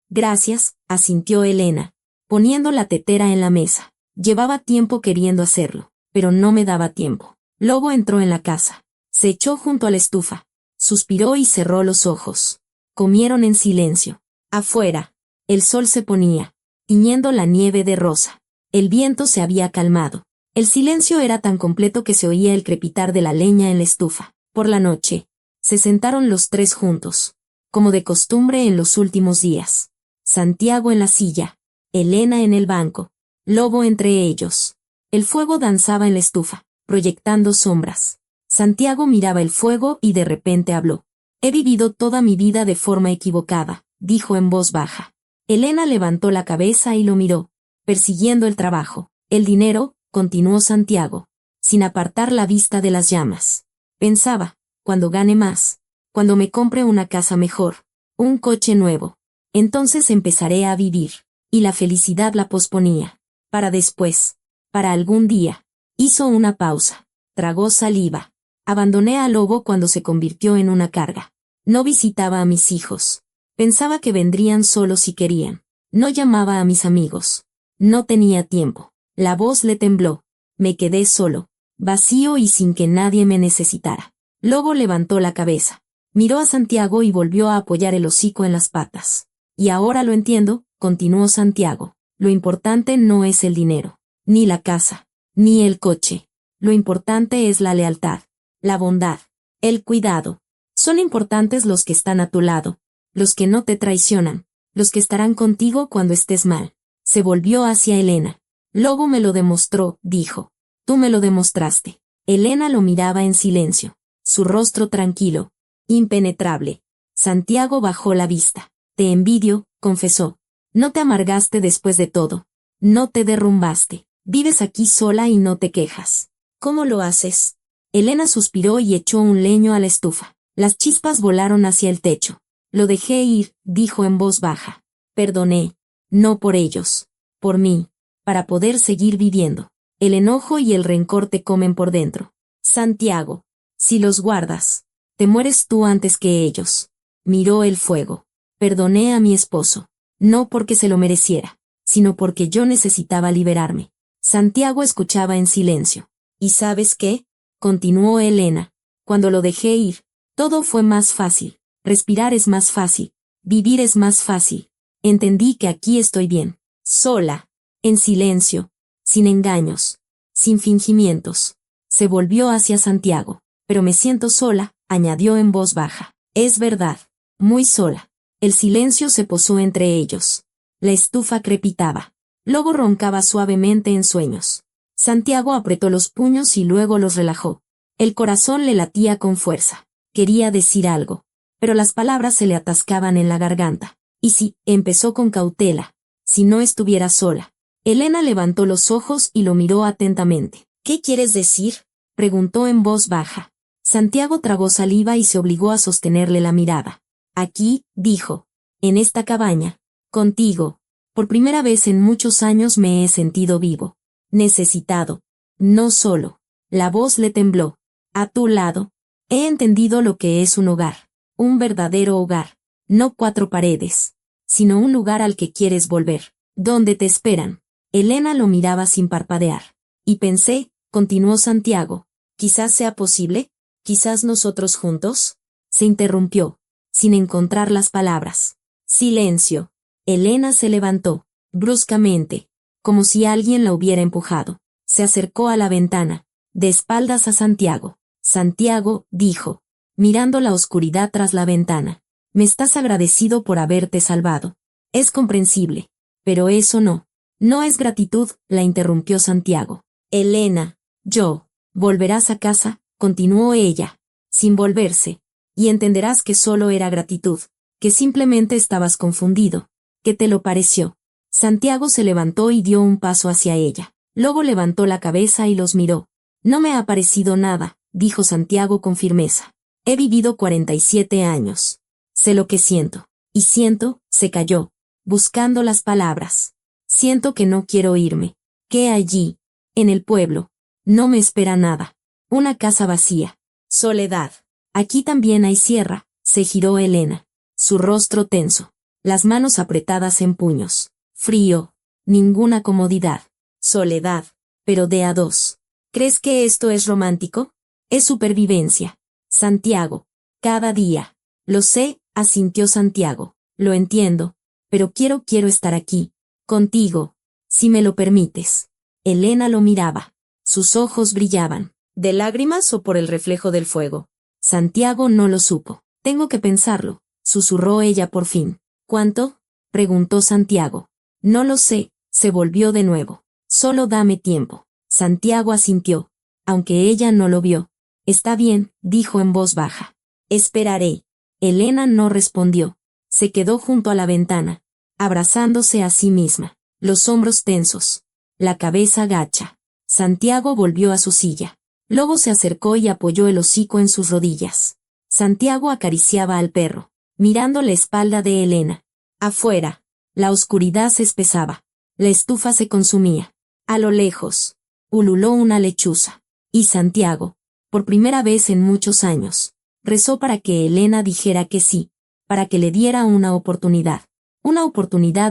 A: Gracias, asintió Elena, poniendo la tetera en la mesa. Llevaba tiempo queriendo hacerlo, pero no me daba tiempo. Lobo entró en la casa. Se echó junto a la estufa. Suspiró y cerró los ojos. Comieron en silencio. Afuera, el sol se ponía, tiñendo la nieve de rosa. El viento se había calmado. El silencio era tan completo que se oía el crepitar de la leña en la estufa. Por la noche, se sentaron los tres juntos, como de costumbre en los últimos días. Santiago en la silla, Elena en el banco, Lobo entre ellos. El fuego danzaba en la estufa, proyectando sombras. Santiago miraba el fuego y de repente habló. He vivido toda mi vida de forma equivocada, dijo en voz baja. Elena levantó la cabeza y lo miró, persiguiendo el trabajo. El dinero, continuó Santiago, sin apartar la vista de las llamas. Pensaba, cuando gane más, cuando me compre una casa mejor, un coche nuevo, entonces empezaré a vivir. Y la felicidad la posponía. Para después, para algún día. Hizo una pausa. Tragó saliva. Abandoné a Lobo cuando se convirtió en una carga. No visitaba a mis hijos. Pensaba que vendrían solo si querían. No llamaba a mis amigos. No tenía tiempo. La voz le tembló. Me quedé solo, vacío y sin que nadie me necesitara. Lobo levantó la cabeza. Miró a Santiago y volvió a apoyar el hocico en las patas. Y ahora lo entiendo, continuó Santiago. Lo importante no es el dinero, ni la casa, ni el coche. Lo importante es la lealtad, la bondad, el cuidado. Son importantes los que están a tu lado, los que no te traicionan, los que estarán contigo cuando estés mal. Se volvió hacia Elena. Lobo me lo demostró, dijo. Tú me lo demostraste. Elena lo miraba en silencio, su rostro tranquilo, impenetrable. Santiago bajó la vista. Te envidio, confesó. No te amargaste después de todo. No te derrumbaste. Vives aquí sola y no te quejas. ¿Cómo lo haces? Elena suspiró y echó un leño a la estufa. Las chispas volaron hacia el techo. Lo dejé ir, dijo en voz baja. Perdoné. No por ellos. Por mí. Para poder seguir viviendo. El enojo y el rencor te comen por dentro. Santiago. Si los guardas, te mueres tú antes que ellos. Miró el fuego. Perdoné a mi esposo. No porque se lo mereciera, sino porque yo necesitaba liberarme. Santiago escuchaba en silencio. ¿Y sabes qué? Continuó Elena. Cuando lo dejé ir, todo fue más fácil. Respirar es más fácil. Vivir es más fácil. Entendí que aquí estoy bien. Sola. En silencio. Sin engaños. Sin fingimientos. Se volvió hacia Santiago. Pero me siento sola, añadió en voz baja. Es verdad. Muy sola. El silencio se posó entre ellos. La estufa crepitaba. Lobo roncaba suavemente en sueños. Santiago apretó los puños y luego los relajó. El corazón le latía con fuerza. Quería decir algo, pero las palabras se le atascaban en la garganta. Y si, empezó con cautela, si no estuviera sola. Elena levantó los ojos y lo miró atentamente. ¿Qué quieres decir? Preguntó en voz baja. Santiago tragó saliva y se obligó a sostenerle la mirada. Aquí, dijo, en esta cabaña, contigo, por primera vez en muchos años me he sentido vivo, necesitado, no solo. La voz le tembló. A tu lado, he entendido lo que es un hogar, un verdadero hogar, no 4 paredes, sino un lugar al que quieres volver, donde te esperan. Elena lo miraba sin parpadear. Y pensé, continuó Santiago, quizás sea posible, quizás nosotros juntos. Se interrumpió, sin encontrar las palabras. Silencio. Elena se levantó, bruscamente, como si alguien la hubiera empujado. Se acercó a la ventana, de espaldas a Santiago. Santiago, dijo, mirando la oscuridad tras la ventana. Me estás agradecido por haberte salvado. Es comprensible. Pero eso no. No es gratitud, la interrumpió Santiago. Elena, yo. Volverás a casa, continuó ella, sin volverse. Y entenderás que solo era gratitud, que simplemente estabas confundido. ¿Qué te lo pareció? Santiago se levantó y dio un paso hacia ella. Luego levantó la cabeza y los miró. No me ha parecido nada, dijo Santiago con firmeza. He vivido 47 años. Sé lo que siento. Y siento, se calló, buscando las palabras. Siento que no quiero irme. Que allí, en el pueblo, No me espera nada. Una casa vacía. Soledad. Aquí también hay sierra, se giró Elena. Su rostro tenso. Las manos apretadas en puños. Frío. Ninguna comodidad. Soledad. Pero de a dos. ¿Crees que esto es romántico? Es supervivencia. Santiago. Cada día. Lo sé, asintió Santiago. Lo entiendo. Pero quiero estar aquí. Contigo. Si me lo permites. Elena lo miraba. Sus ojos brillaban. ¿De lágrimas o por el reflejo del fuego? Santiago no lo supo. Tengo que pensarlo, susurró ella por fin. ¿Cuánto? Preguntó Santiago. No lo sé, se volvió de nuevo. Solo dame tiempo. Santiago asintió, aunque ella no lo vio. Está bien, dijo en voz baja. Esperaré. Elena no respondió. Se quedó junto a la ventana, abrazándose a sí misma, los hombros tensos, la cabeza gacha. Santiago volvió a su silla. Lobo se acercó y apoyó el hocico en sus rodillas. Santiago acariciaba al perro, mirando la espalda de Elena. Afuera, la oscuridad se espesaba. La estufa se consumía. A lo lejos, ululó una lechuza. Y Santiago, por primera vez en muchos años, rezó para que Elena dijera que sí, para que le diera una oportunidad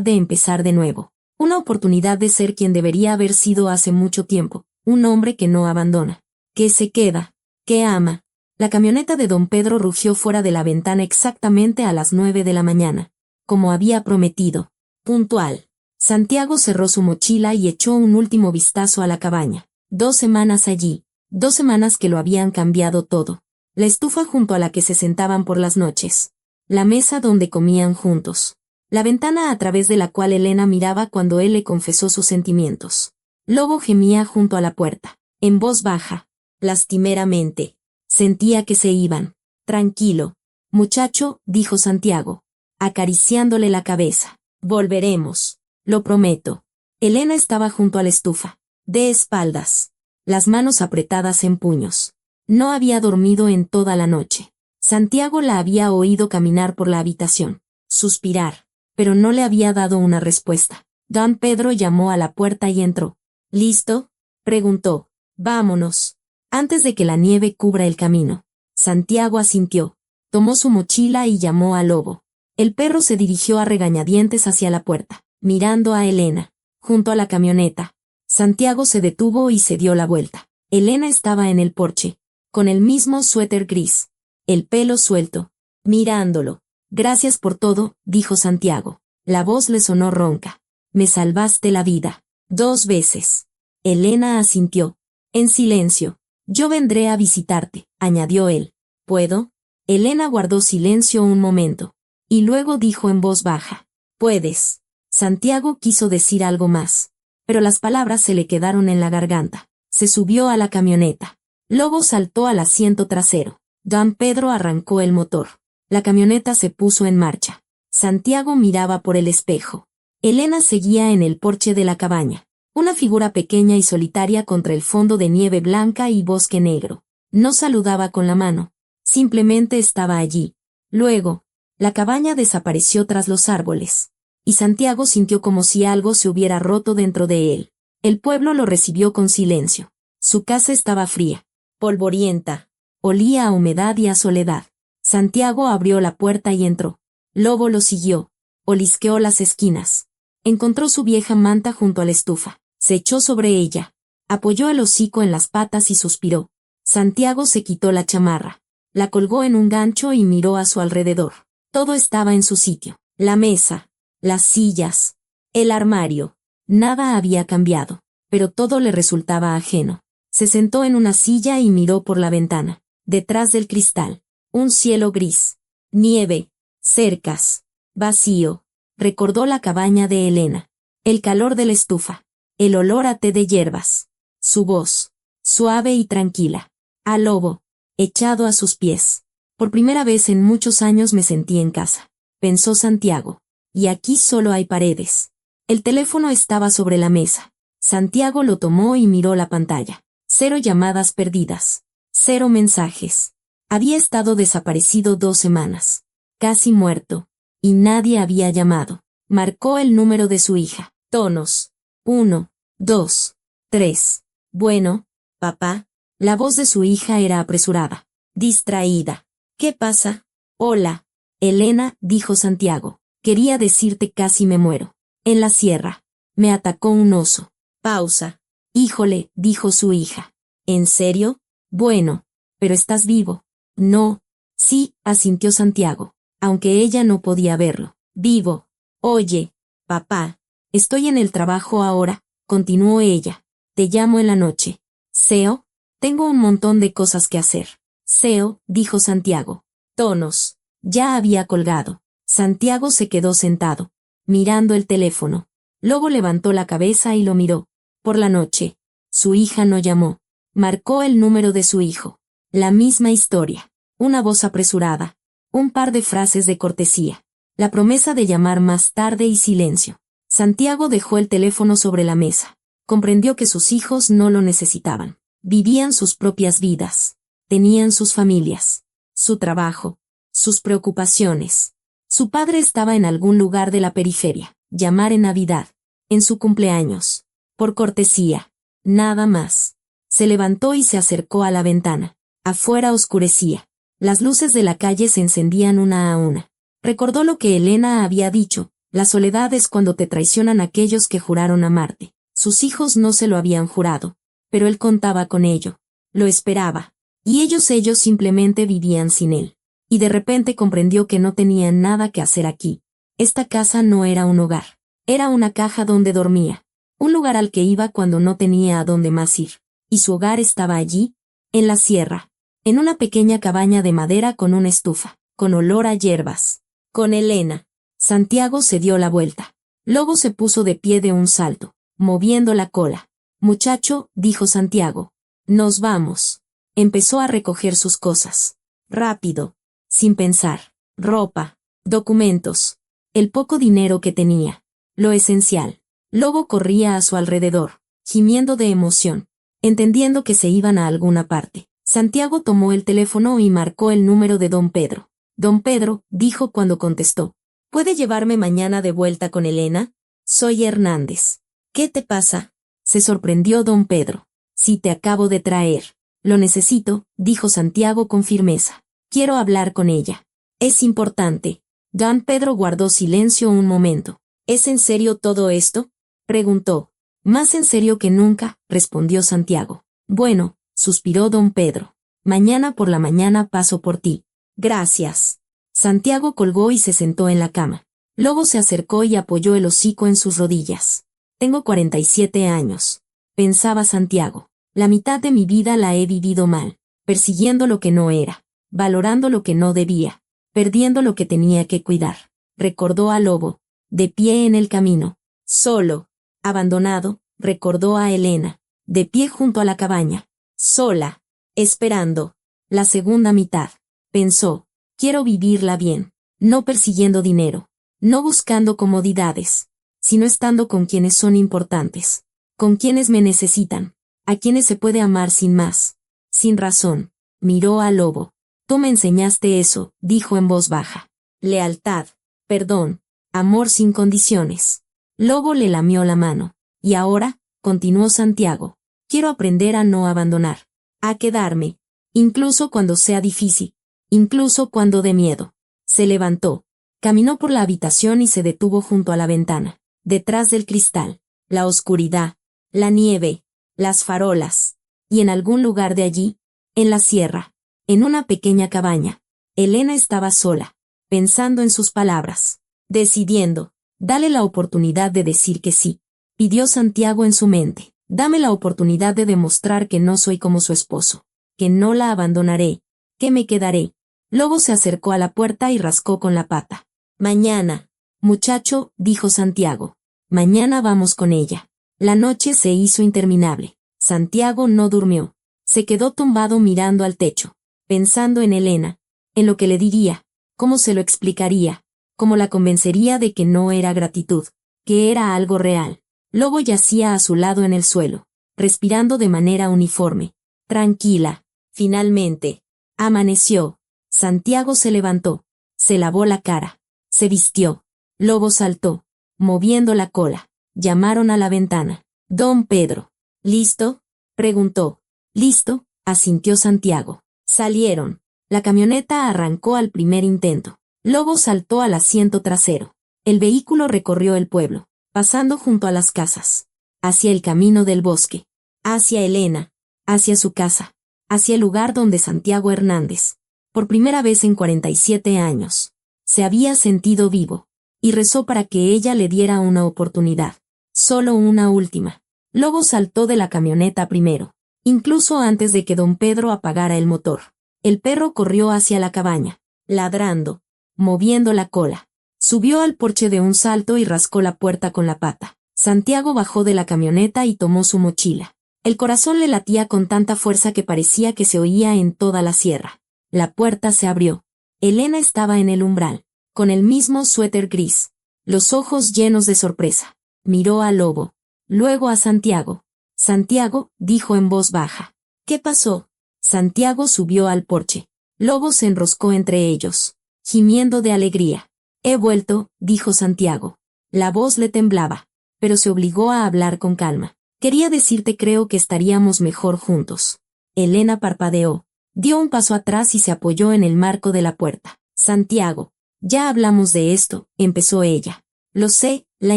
A: de empezar de nuevo, una oportunidad de ser quien debería haber sido hace mucho tiempo, un hombre que no abandona, que se queda, que ama. La camioneta de don Pedro rugió fuera de la ventana exactamente a las 9 de la mañana, como había prometido, puntual. Santiago cerró su mochila y echó un último vistazo a la cabaña. 2 semanas allí, 2 semanas que lo habían cambiado todo. La estufa junto a la que se sentaban por las noches, la mesa donde comían juntos, la ventana a través de la cual Elena miraba cuando él le confesó sus sentimientos. Lobo gemía junto a la puerta, en voz baja, lastimeramente. Sentía que se iban. Tranquilo, muchacho, dijo Santiago, acariciándole la cabeza. Volveremos, lo prometo. Elena estaba junto a la estufa, de espaldas, las manos apretadas en puños. No había dormido en toda la noche. Santiago la había oído caminar por la habitación, suspirar, pero no le había dado una respuesta. Don Pedro llamó a la puerta y entró. ¿Listo?, preguntó. Vámonos. Antes de que la nieve cubra el camino. Santiago asintió. Tomó su mochila y llamó a Lobo. El perro se dirigió a regañadientes hacia la puerta, mirando a Elena, junto a la camioneta. Santiago se detuvo y se dio la vuelta. Elena estaba en el porche, con el mismo suéter gris, el pelo suelto, mirándolo. Gracias por todo, dijo Santiago. La voz le sonó ronca. Me salvaste la vida. 2 veces. Elena asintió. En silencio. Yo vendré a visitarte, añadió él. ¿Puedo? Elena guardó silencio un momento, y luego dijo en voz baja. Puedes. Santiago quiso decir algo más, pero las palabras se le quedaron en la garganta. Se subió a la camioneta. Lobo saltó al asiento trasero. Don Pedro arrancó el motor. La camioneta se puso en marcha. Santiago miraba por el espejo. Elena seguía en el porche de la cabaña, una figura pequeña y solitaria contra el fondo de nieve blanca y bosque negro. No saludaba con la mano, simplemente estaba allí. Luego, la cabaña desapareció tras los árboles, y Santiago sintió como si algo se hubiera roto dentro de él. El pueblo lo recibió con silencio. Su casa estaba fría, polvorienta, olía a humedad y a soledad. Santiago abrió la puerta y entró. Lobo lo siguió, olisqueó las esquinas. Encontró su vieja manta junto a la estufa. Se echó sobre ella, apoyó el hocico en las patas y suspiró. Santiago se quitó la chamarra, la colgó en un gancho y miró a su alrededor. Todo estaba en su sitio. La mesa, las sillas, el armario. Nada había cambiado, pero todo le resultaba ajeno. Se sentó en una silla y miró por la ventana. Detrás del cristal, un cielo gris, nieve, cercas, vacío. Recordó la cabaña de Elena, el calor de la estufa, el olor a té de hierbas, su voz, suave y tranquila. A Lobo, echado a sus pies. Por primera vez en muchos años me sentí en casa, pensó Santiago. Y aquí solo hay paredes. El teléfono estaba sobre la mesa. Santiago lo tomó y miró la pantalla. 0 llamadas perdidas. 0 mensajes. Había estado desaparecido 2 semanas. Casi muerto. Y nadie había llamado. Marcó el número de su hija. Tonos. 1, 2, 3. Bueno, Papá. La voz de su hija era apresurada, distraída. ¿Qué pasa? Hola. Elena, dijo Santiago. Quería decirte casi me muero. En la sierra. Me atacó un oso. Pausa. Híjole, dijo su hija. ¿En serio? Bueno. Pero estás vivo. No. Sí, asintió Santiago, aunque ella no podía verlo. Vivo. Oye, papá. Estoy en el trabajo ahora, continuó ella. Te llamo en la noche. ¿Seo? Tengo un montón de cosas que hacer. Seo, dijo Santiago. Tonos. Ya había colgado. Santiago se quedó sentado, mirando el teléfono. Luego levantó la cabeza y lo miró. Por la noche. Su hija no llamó. Marcó el número de su hijo. La misma historia. Una voz apresurada. Un par de frases de cortesía. La promesa de llamar más tarde y silencio. Santiago dejó el teléfono sobre la mesa. Comprendió que sus hijos no lo necesitaban. Vivían sus propias vidas. Tenían sus familias. Su trabajo. Sus preocupaciones. Su padre estaba en algún lugar de la periferia. Llamar en Navidad. En su cumpleaños. Por cortesía. Nada más. Se levantó y se acercó a la ventana. Afuera oscurecía. Las luces de la calle se encendían una a una. Recordó lo que Elena había dicho. La soledad es cuando te traicionan aquellos que juraron amarte. Sus hijos no se lo habían jurado. Pero él contaba con ello. Lo esperaba. Y ellos simplemente vivían sin él. Y de repente comprendió que no tenían nada que hacer aquí. Esta casa no era un hogar. Era una caja donde dormía. Un lugar al que iba cuando no tenía a dónde más ir. Y su hogar estaba allí, en la sierra. En una pequeña cabaña de madera con una estufa, con olor a hierbas. Con Elena. Santiago se dio la vuelta. Luego se puso de pie de un salto, moviendo la cola. Muchacho, dijo Santiago. Nos vamos. Empezó a recoger sus cosas. Rápido. Sin pensar. Ropa. Documentos. El poco dinero que tenía. Lo esencial. Luego corría a su alrededor, gimiendo de emoción, entendiendo que se iban a alguna parte. Santiago tomó el teléfono y marcó el número de don Pedro. Don Pedro, dijo cuando contestó. ¿Puede llevarme mañana de vuelta con Elena? Soy Hernández. ¿Qué te pasa? Se sorprendió don Pedro. Sí, te acabo de traer. Lo necesito, dijo Santiago con firmeza. Quiero hablar con ella. Es importante. Don Pedro guardó silencio un momento. ¿Es en serio todo esto? Preguntó. Más en serio que nunca, respondió Santiago. Bueno, suspiró don Pedro. Mañana por la mañana paso por ti. Gracias. Santiago colgó y se sentó en la cama. Luego se acercó y apoyó el hocico en sus rodillas. Tengo 47 años. Pensaba Santiago. La mitad de mi vida la he vivido mal, persiguiendo lo que no era, valorando lo que no debía, perdiendo lo que tenía que cuidar. Recordó a Lobo, de pie en el camino, solo, abandonado, recordó a Elena, de pie junto a la cabaña, sola, esperando. La segunda mitad. Pensó, quiero vivirla bien, no persiguiendo dinero, no buscando comodidades, sino estando con quienes son importantes, con quienes me necesitan, a quienes se puede amar sin más, sin razón. Miró al Lobo. Tú me enseñaste eso, dijo en voz baja. Lealtad, perdón, amor sin condiciones. Lobo le lamió la mano. Y ahora, continuó Santiago, quiero aprender a no abandonar, a quedarme, incluso cuando sea difícil, incluso cuando dé miedo. Se levantó, caminó por la habitación y se detuvo junto a la ventana. Detrás del cristal, la oscuridad, la nieve, las farolas, y en algún lugar de allí, en la sierra, en una pequeña cabaña, Elena estaba sola, pensando en sus palabras, decidiendo, dale la oportunidad de decir que sí, pidió Santiago en su mente, dame la oportunidad de demostrar que no soy como su esposo, que no la abandonaré, que me quedaré. Lobo se acercó a la puerta y rascó con la pata. Mañana, muchacho, dijo Santiago, mañana vamos con ella. La noche se hizo interminable. Santiago no durmió. Se quedó tumbado mirando al techo, pensando en Elena, en lo que le diría, cómo se lo explicaría, cómo la convencería de que no era gratitud, que era algo real. Lobo yacía a su lado en el suelo, respirando de manera uniforme, tranquila. Finalmente, amaneció. Santiago se levantó, se lavó la cara, se vistió. Lobo saltó, moviendo la cola. Llamaron a la ventana. Don Pedro. ¿Listo? Preguntó. Listo, asintió Santiago. Salieron. La camioneta arrancó al primer intento. Lobo saltó al asiento trasero. El vehículo recorrió el pueblo, pasando junto a las casas, hacia el camino del bosque, hacia Elena, hacia su casa, hacia el lugar donde Santiago Hernández, por primera vez en 47 años, se había sentido vivo, y rezó para que ella le diera una oportunidad, solo una última. Lobo saltó de la camioneta primero, incluso antes de que don Pedro apagara el motor. El perro corrió hacia la cabaña, ladrando, moviendo la cola. Subió al porche de un salto y rascó la puerta con la pata. Santiago bajó de la camioneta y tomó su mochila. El corazón le latía con tanta fuerza que parecía que se oía en toda la sierra. La puerta se abrió. Elena estaba en el umbral, con el mismo suéter gris, los ojos llenos de sorpresa. Miró a Lobo, luego a Santiago. Santiago, dijo en voz baja. ¿Qué pasó? Santiago subió al porche. Lobo se enroscó entre ellos, gimiendo de alegría. He vuelto, dijo Santiago. La voz le temblaba, pero se obligó a hablar con calma. Quería decirte creo que estaríamos mejor juntos. Elena parpadeó, dio un paso atrás y se apoyó en el marco de la puerta. Santiago, ya hablamos de esto, empezó ella. Lo sé, la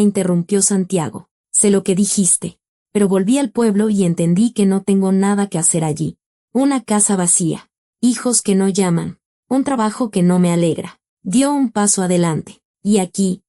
A: interrumpió Santiago. Sé lo que dijiste, pero volví al pueblo y entendí que no tengo nada que hacer allí. Una casa vacía, hijos que no llaman, un trabajo que no me alegra. Dio un paso adelante. Y aquí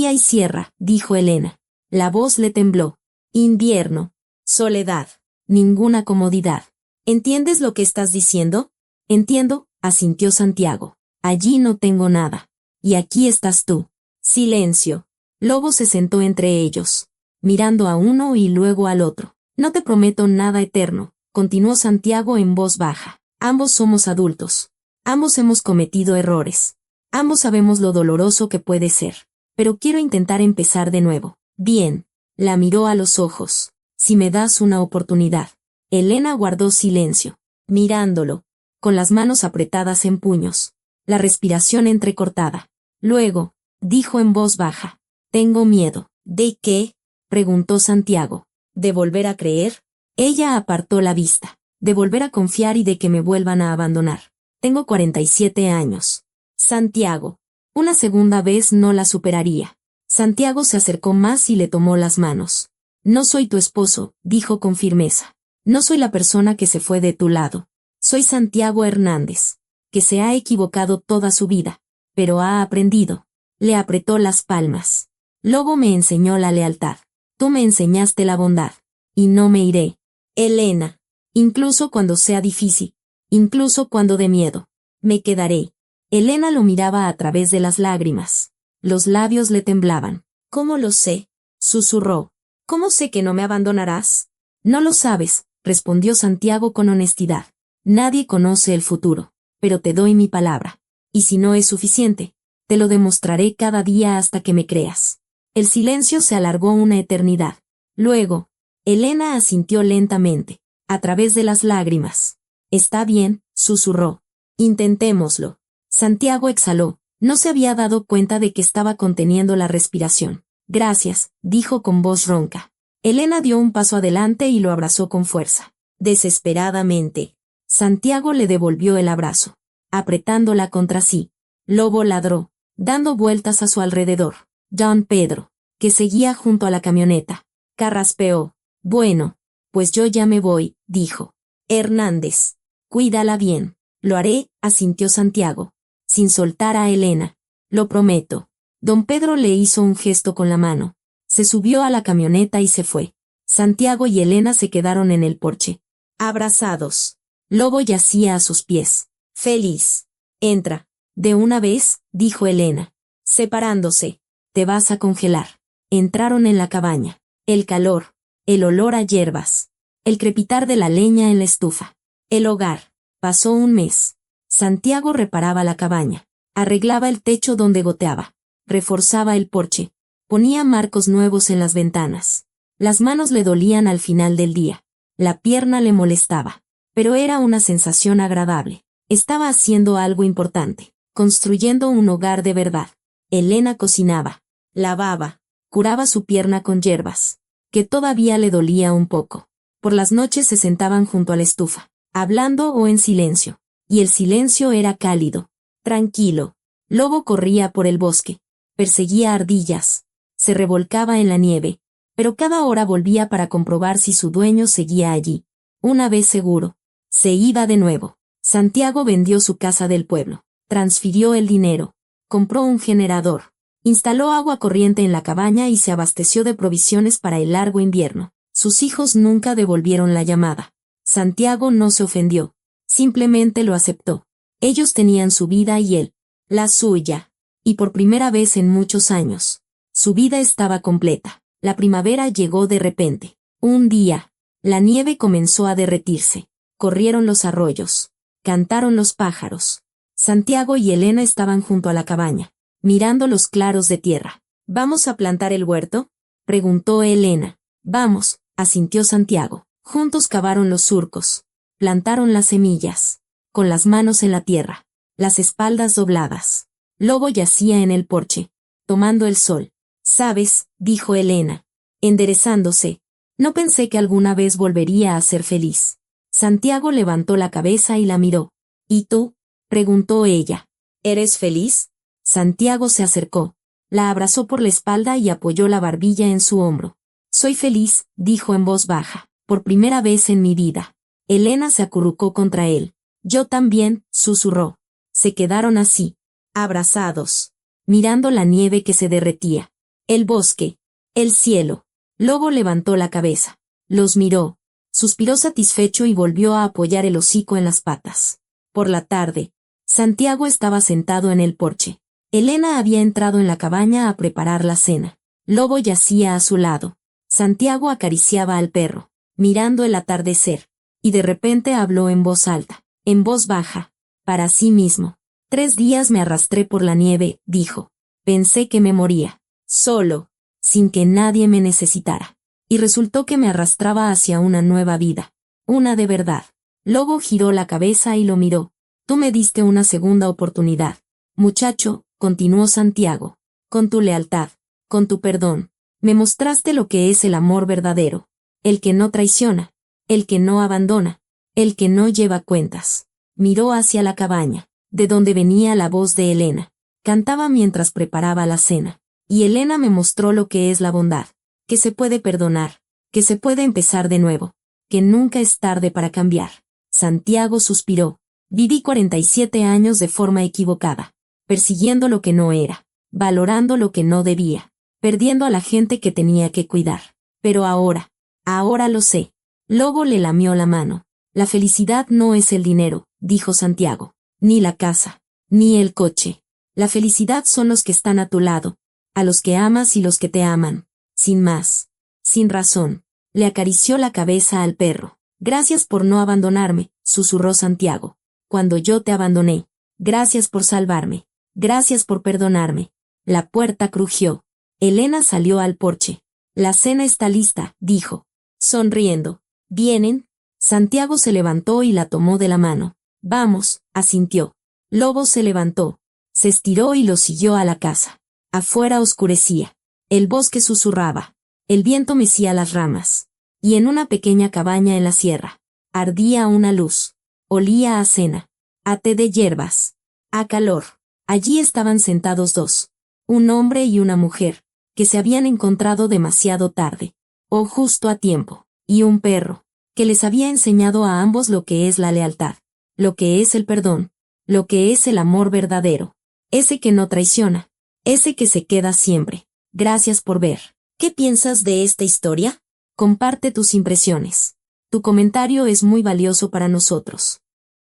A: hay sierra, dijo Elena. La voz le tembló. Invierno, soledad, ninguna comodidad. ¿Entiendes lo que estás diciendo? Entiendo, asintió Santiago. Allí no tengo nada. Y aquí estás tú. Silencio. Lobo se sentó entre ellos, mirando a uno y luego al otro. No te prometo nada eterno, continuó Santiago en voz baja. Ambos somos adultos. Ambos hemos cometido errores. Ambos sabemos lo doloroso que puede ser. Pero quiero intentar empezar de nuevo. Bien. La miró a los ojos. Si me das una oportunidad. Elena guardó silencio, mirándolo, con las manos apretadas en puños, la respiración entrecortada. Luego, dijo en voz baja. Tengo miedo. ¿De qué? Preguntó Santiago. ¿De volver a creer? Ella apartó la vista. De volver a confiar y de que me vuelvan a abandonar. Tengo 47 años. Santiago. Una segunda vez no la superaría. Santiago se acercó más y le tomó las manos. No soy tu esposo, dijo con firmeza. No soy la persona que se fue de tu lado. Soy Santiago Hernández, que se ha equivocado toda su vida, pero ha aprendido. Le apretó las palmas. Lobo me enseñó la lealtad. Tú me enseñaste la bondad. Y no me iré. Elena. Incluso cuando sea difícil. Incluso cuando dé miedo. Me quedaré. Elena lo miraba a través de las lágrimas. Los labios le temblaban. ¿Cómo lo sé? Susurró. ¿Cómo sé que no me abandonarás? No lo sabes, respondió Santiago con honestidad. Nadie conoce el futuro, pero te doy mi palabra. Y si no es suficiente, te lo demostraré cada día hasta que me creas. El silencio se alargó una eternidad. Luego, Elena asintió lentamente, a través de las lágrimas. Está bien, susurró. Intentémoslo. Santiago exhaló. No se había dado cuenta de que estaba conteniendo la respiración. Gracias, dijo con voz ronca. Elena dio un paso adelante y lo abrazó con fuerza. Desesperadamente. Santiago le devolvió el abrazo, apretándola contra sí. Lobo ladró, dando vueltas a su alrededor. Don Pedro, que seguía junto a la camioneta, carraspeó. Bueno, pues yo ya me voy, dijo. Hernández, cuídala bien. Lo haré, asintió Santiago, sin soltar a Elena. Lo prometo. Don Pedro le hizo un gesto con la mano. Se subió a la camioneta y se fue. Santiago y Elena se quedaron en el porche, abrazados. Lobo yacía a sus pies, feliz. Entra. De una vez, dijo Elena, separándose. Te vas a congelar. Entraron en la cabaña. El calor, el olor a hierbas, el crepitar de la leña en la estufa. El hogar. Pasó un mes. Santiago reparaba la cabaña, arreglaba el techo donde goteaba, reforzaba el porche, ponía marcos nuevos en las ventanas. Las manos le dolían al final del día, la pierna le molestaba, pero era una sensación agradable. Estaba haciendo algo importante, construyendo un hogar de verdad. Elena cocinaba, lavaba, curaba su pierna con hierbas, que todavía le dolía un poco. Por las noches se sentaban junto a la estufa, hablando o en silencio. Y el silencio era cálido, tranquilo. Lobo corría por el bosque, perseguía ardillas, se revolcaba en la nieve, pero cada hora volvía para comprobar si su dueño seguía allí. Una vez seguro, se iba de nuevo. Santiago vendió su casa del pueblo, transfirió el dinero, compró un generador, instaló agua corriente en la cabaña y se abasteció de provisiones para el largo invierno. Sus hijos nunca devolvieron la llamada. Santiago no se ofendió, simplemente lo aceptó. Ellos tenían su vida y él, la suya. Y por primera vez en muchos años, su vida estaba completa. La primavera llegó de repente. Un día, la nieve comenzó a derretirse. Corrieron los arroyos. Cantaron los pájaros. Santiago y Elena estaban junto a la cabaña, mirando los claros de tierra. ¿Vamos a plantar el huerto?, preguntó Elena. Vamos, asintió Santiago. Juntos cavaron los surcos. Plantaron las semillas, con las manos en la tierra, las espaldas dobladas. Lobo yacía en el porche, tomando el sol. ¿Sabes?, dijo Elena, enderezándose. No pensé que alguna vez volvería a ser feliz. Santiago levantó la cabeza y la miró. ¿Y tú?, preguntó ella. ¿Eres feliz? Santiago se acercó, la abrazó por la espalda y apoyó la barbilla en su hombro. Soy feliz, dijo en voz baja, por primera vez en mi vida. Elena se acurrucó contra él. Yo también, susurró. Se quedaron así, abrazados, mirando la nieve que se derretía, el bosque, el cielo. Lobo levantó la cabeza, los miró, suspiró satisfecho y volvió a apoyar el hocico en las patas. Por la tarde, Santiago estaba sentado en el porche. Elena había entrado en la cabaña a preparar la cena. Lobo yacía a su lado. Santiago acariciaba al perro, mirando el atardecer, y de repente habló en voz alta, en voz baja, para sí mismo. 3 días me arrastré por la nieve, dijo. Pensé que me moría, solo, sin que nadie me necesitara. Y resultó que me arrastraba hacia una nueva vida, una de verdad. Lobo giró la cabeza y lo miró. Tú me diste una segunda oportunidad. Muchacho, continuó Santiago, con tu lealtad, con tu perdón, me mostraste lo que es el amor verdadero, el que no traiciona, el que no abandona, el que no lleva cuentas. Miró hacia la cabaña, de donde venía la voz de Elena. Cantaba mientras preparaba la cena. Y Elena me mostró lo que es la bondad, que se puede perdonar, que se puede empezar de nuevo, que nunca es tarde para cambiar. Santiago suspiró. Viví 47 años de forma equivocada, persiguiendo lo que no era, valorando lo que no debía, perdiendo a la gente que tenía que cuidar. Pero ahora lo sé. Lobo le lamió la mano. La felicidad no es el dinero, dijo Santiago, ni la casa, ni el coche. La felicidad son los que están a tu lado, a los que amas y los que te aman, sin más, sin razón. Le acarició la cabeza al perro. Gracias por no abandonarme, susurró Santiago. Cuando yo te abandoné. Gracias por salvarme. Gracias por perdonarme. La puerta crujió. Elena salió al porche. La cena está lista, dijo, sonriendo. ¿Vienen? Santiago se levantó y la tomó de la mano. Vamos, asintió. Lobo se levantó, se estiró y lo siguió a la casa. Afuera oscurecía. El bosque susurraba. El viento mecía las ramas. Y en una pequeña cabaña en la sierra, ardía una luz. Olía a cena, a té de hierbas, a calor. Allí estaban sentados dos, un hombre y una mujer, que se habían encontrado demasiado tarde, o justo a tiempo, y un perro, que les había enseñado a ambos lo que es la lealtad, lo que es el perdón, lo que es el amor verdadero, ese que no traiciona, ese que se queda siempre. Gracias por ver. ¿Qué piensas de esta historia? Comparte tus impresiones. Tu comentario es muy valioso para nosotros.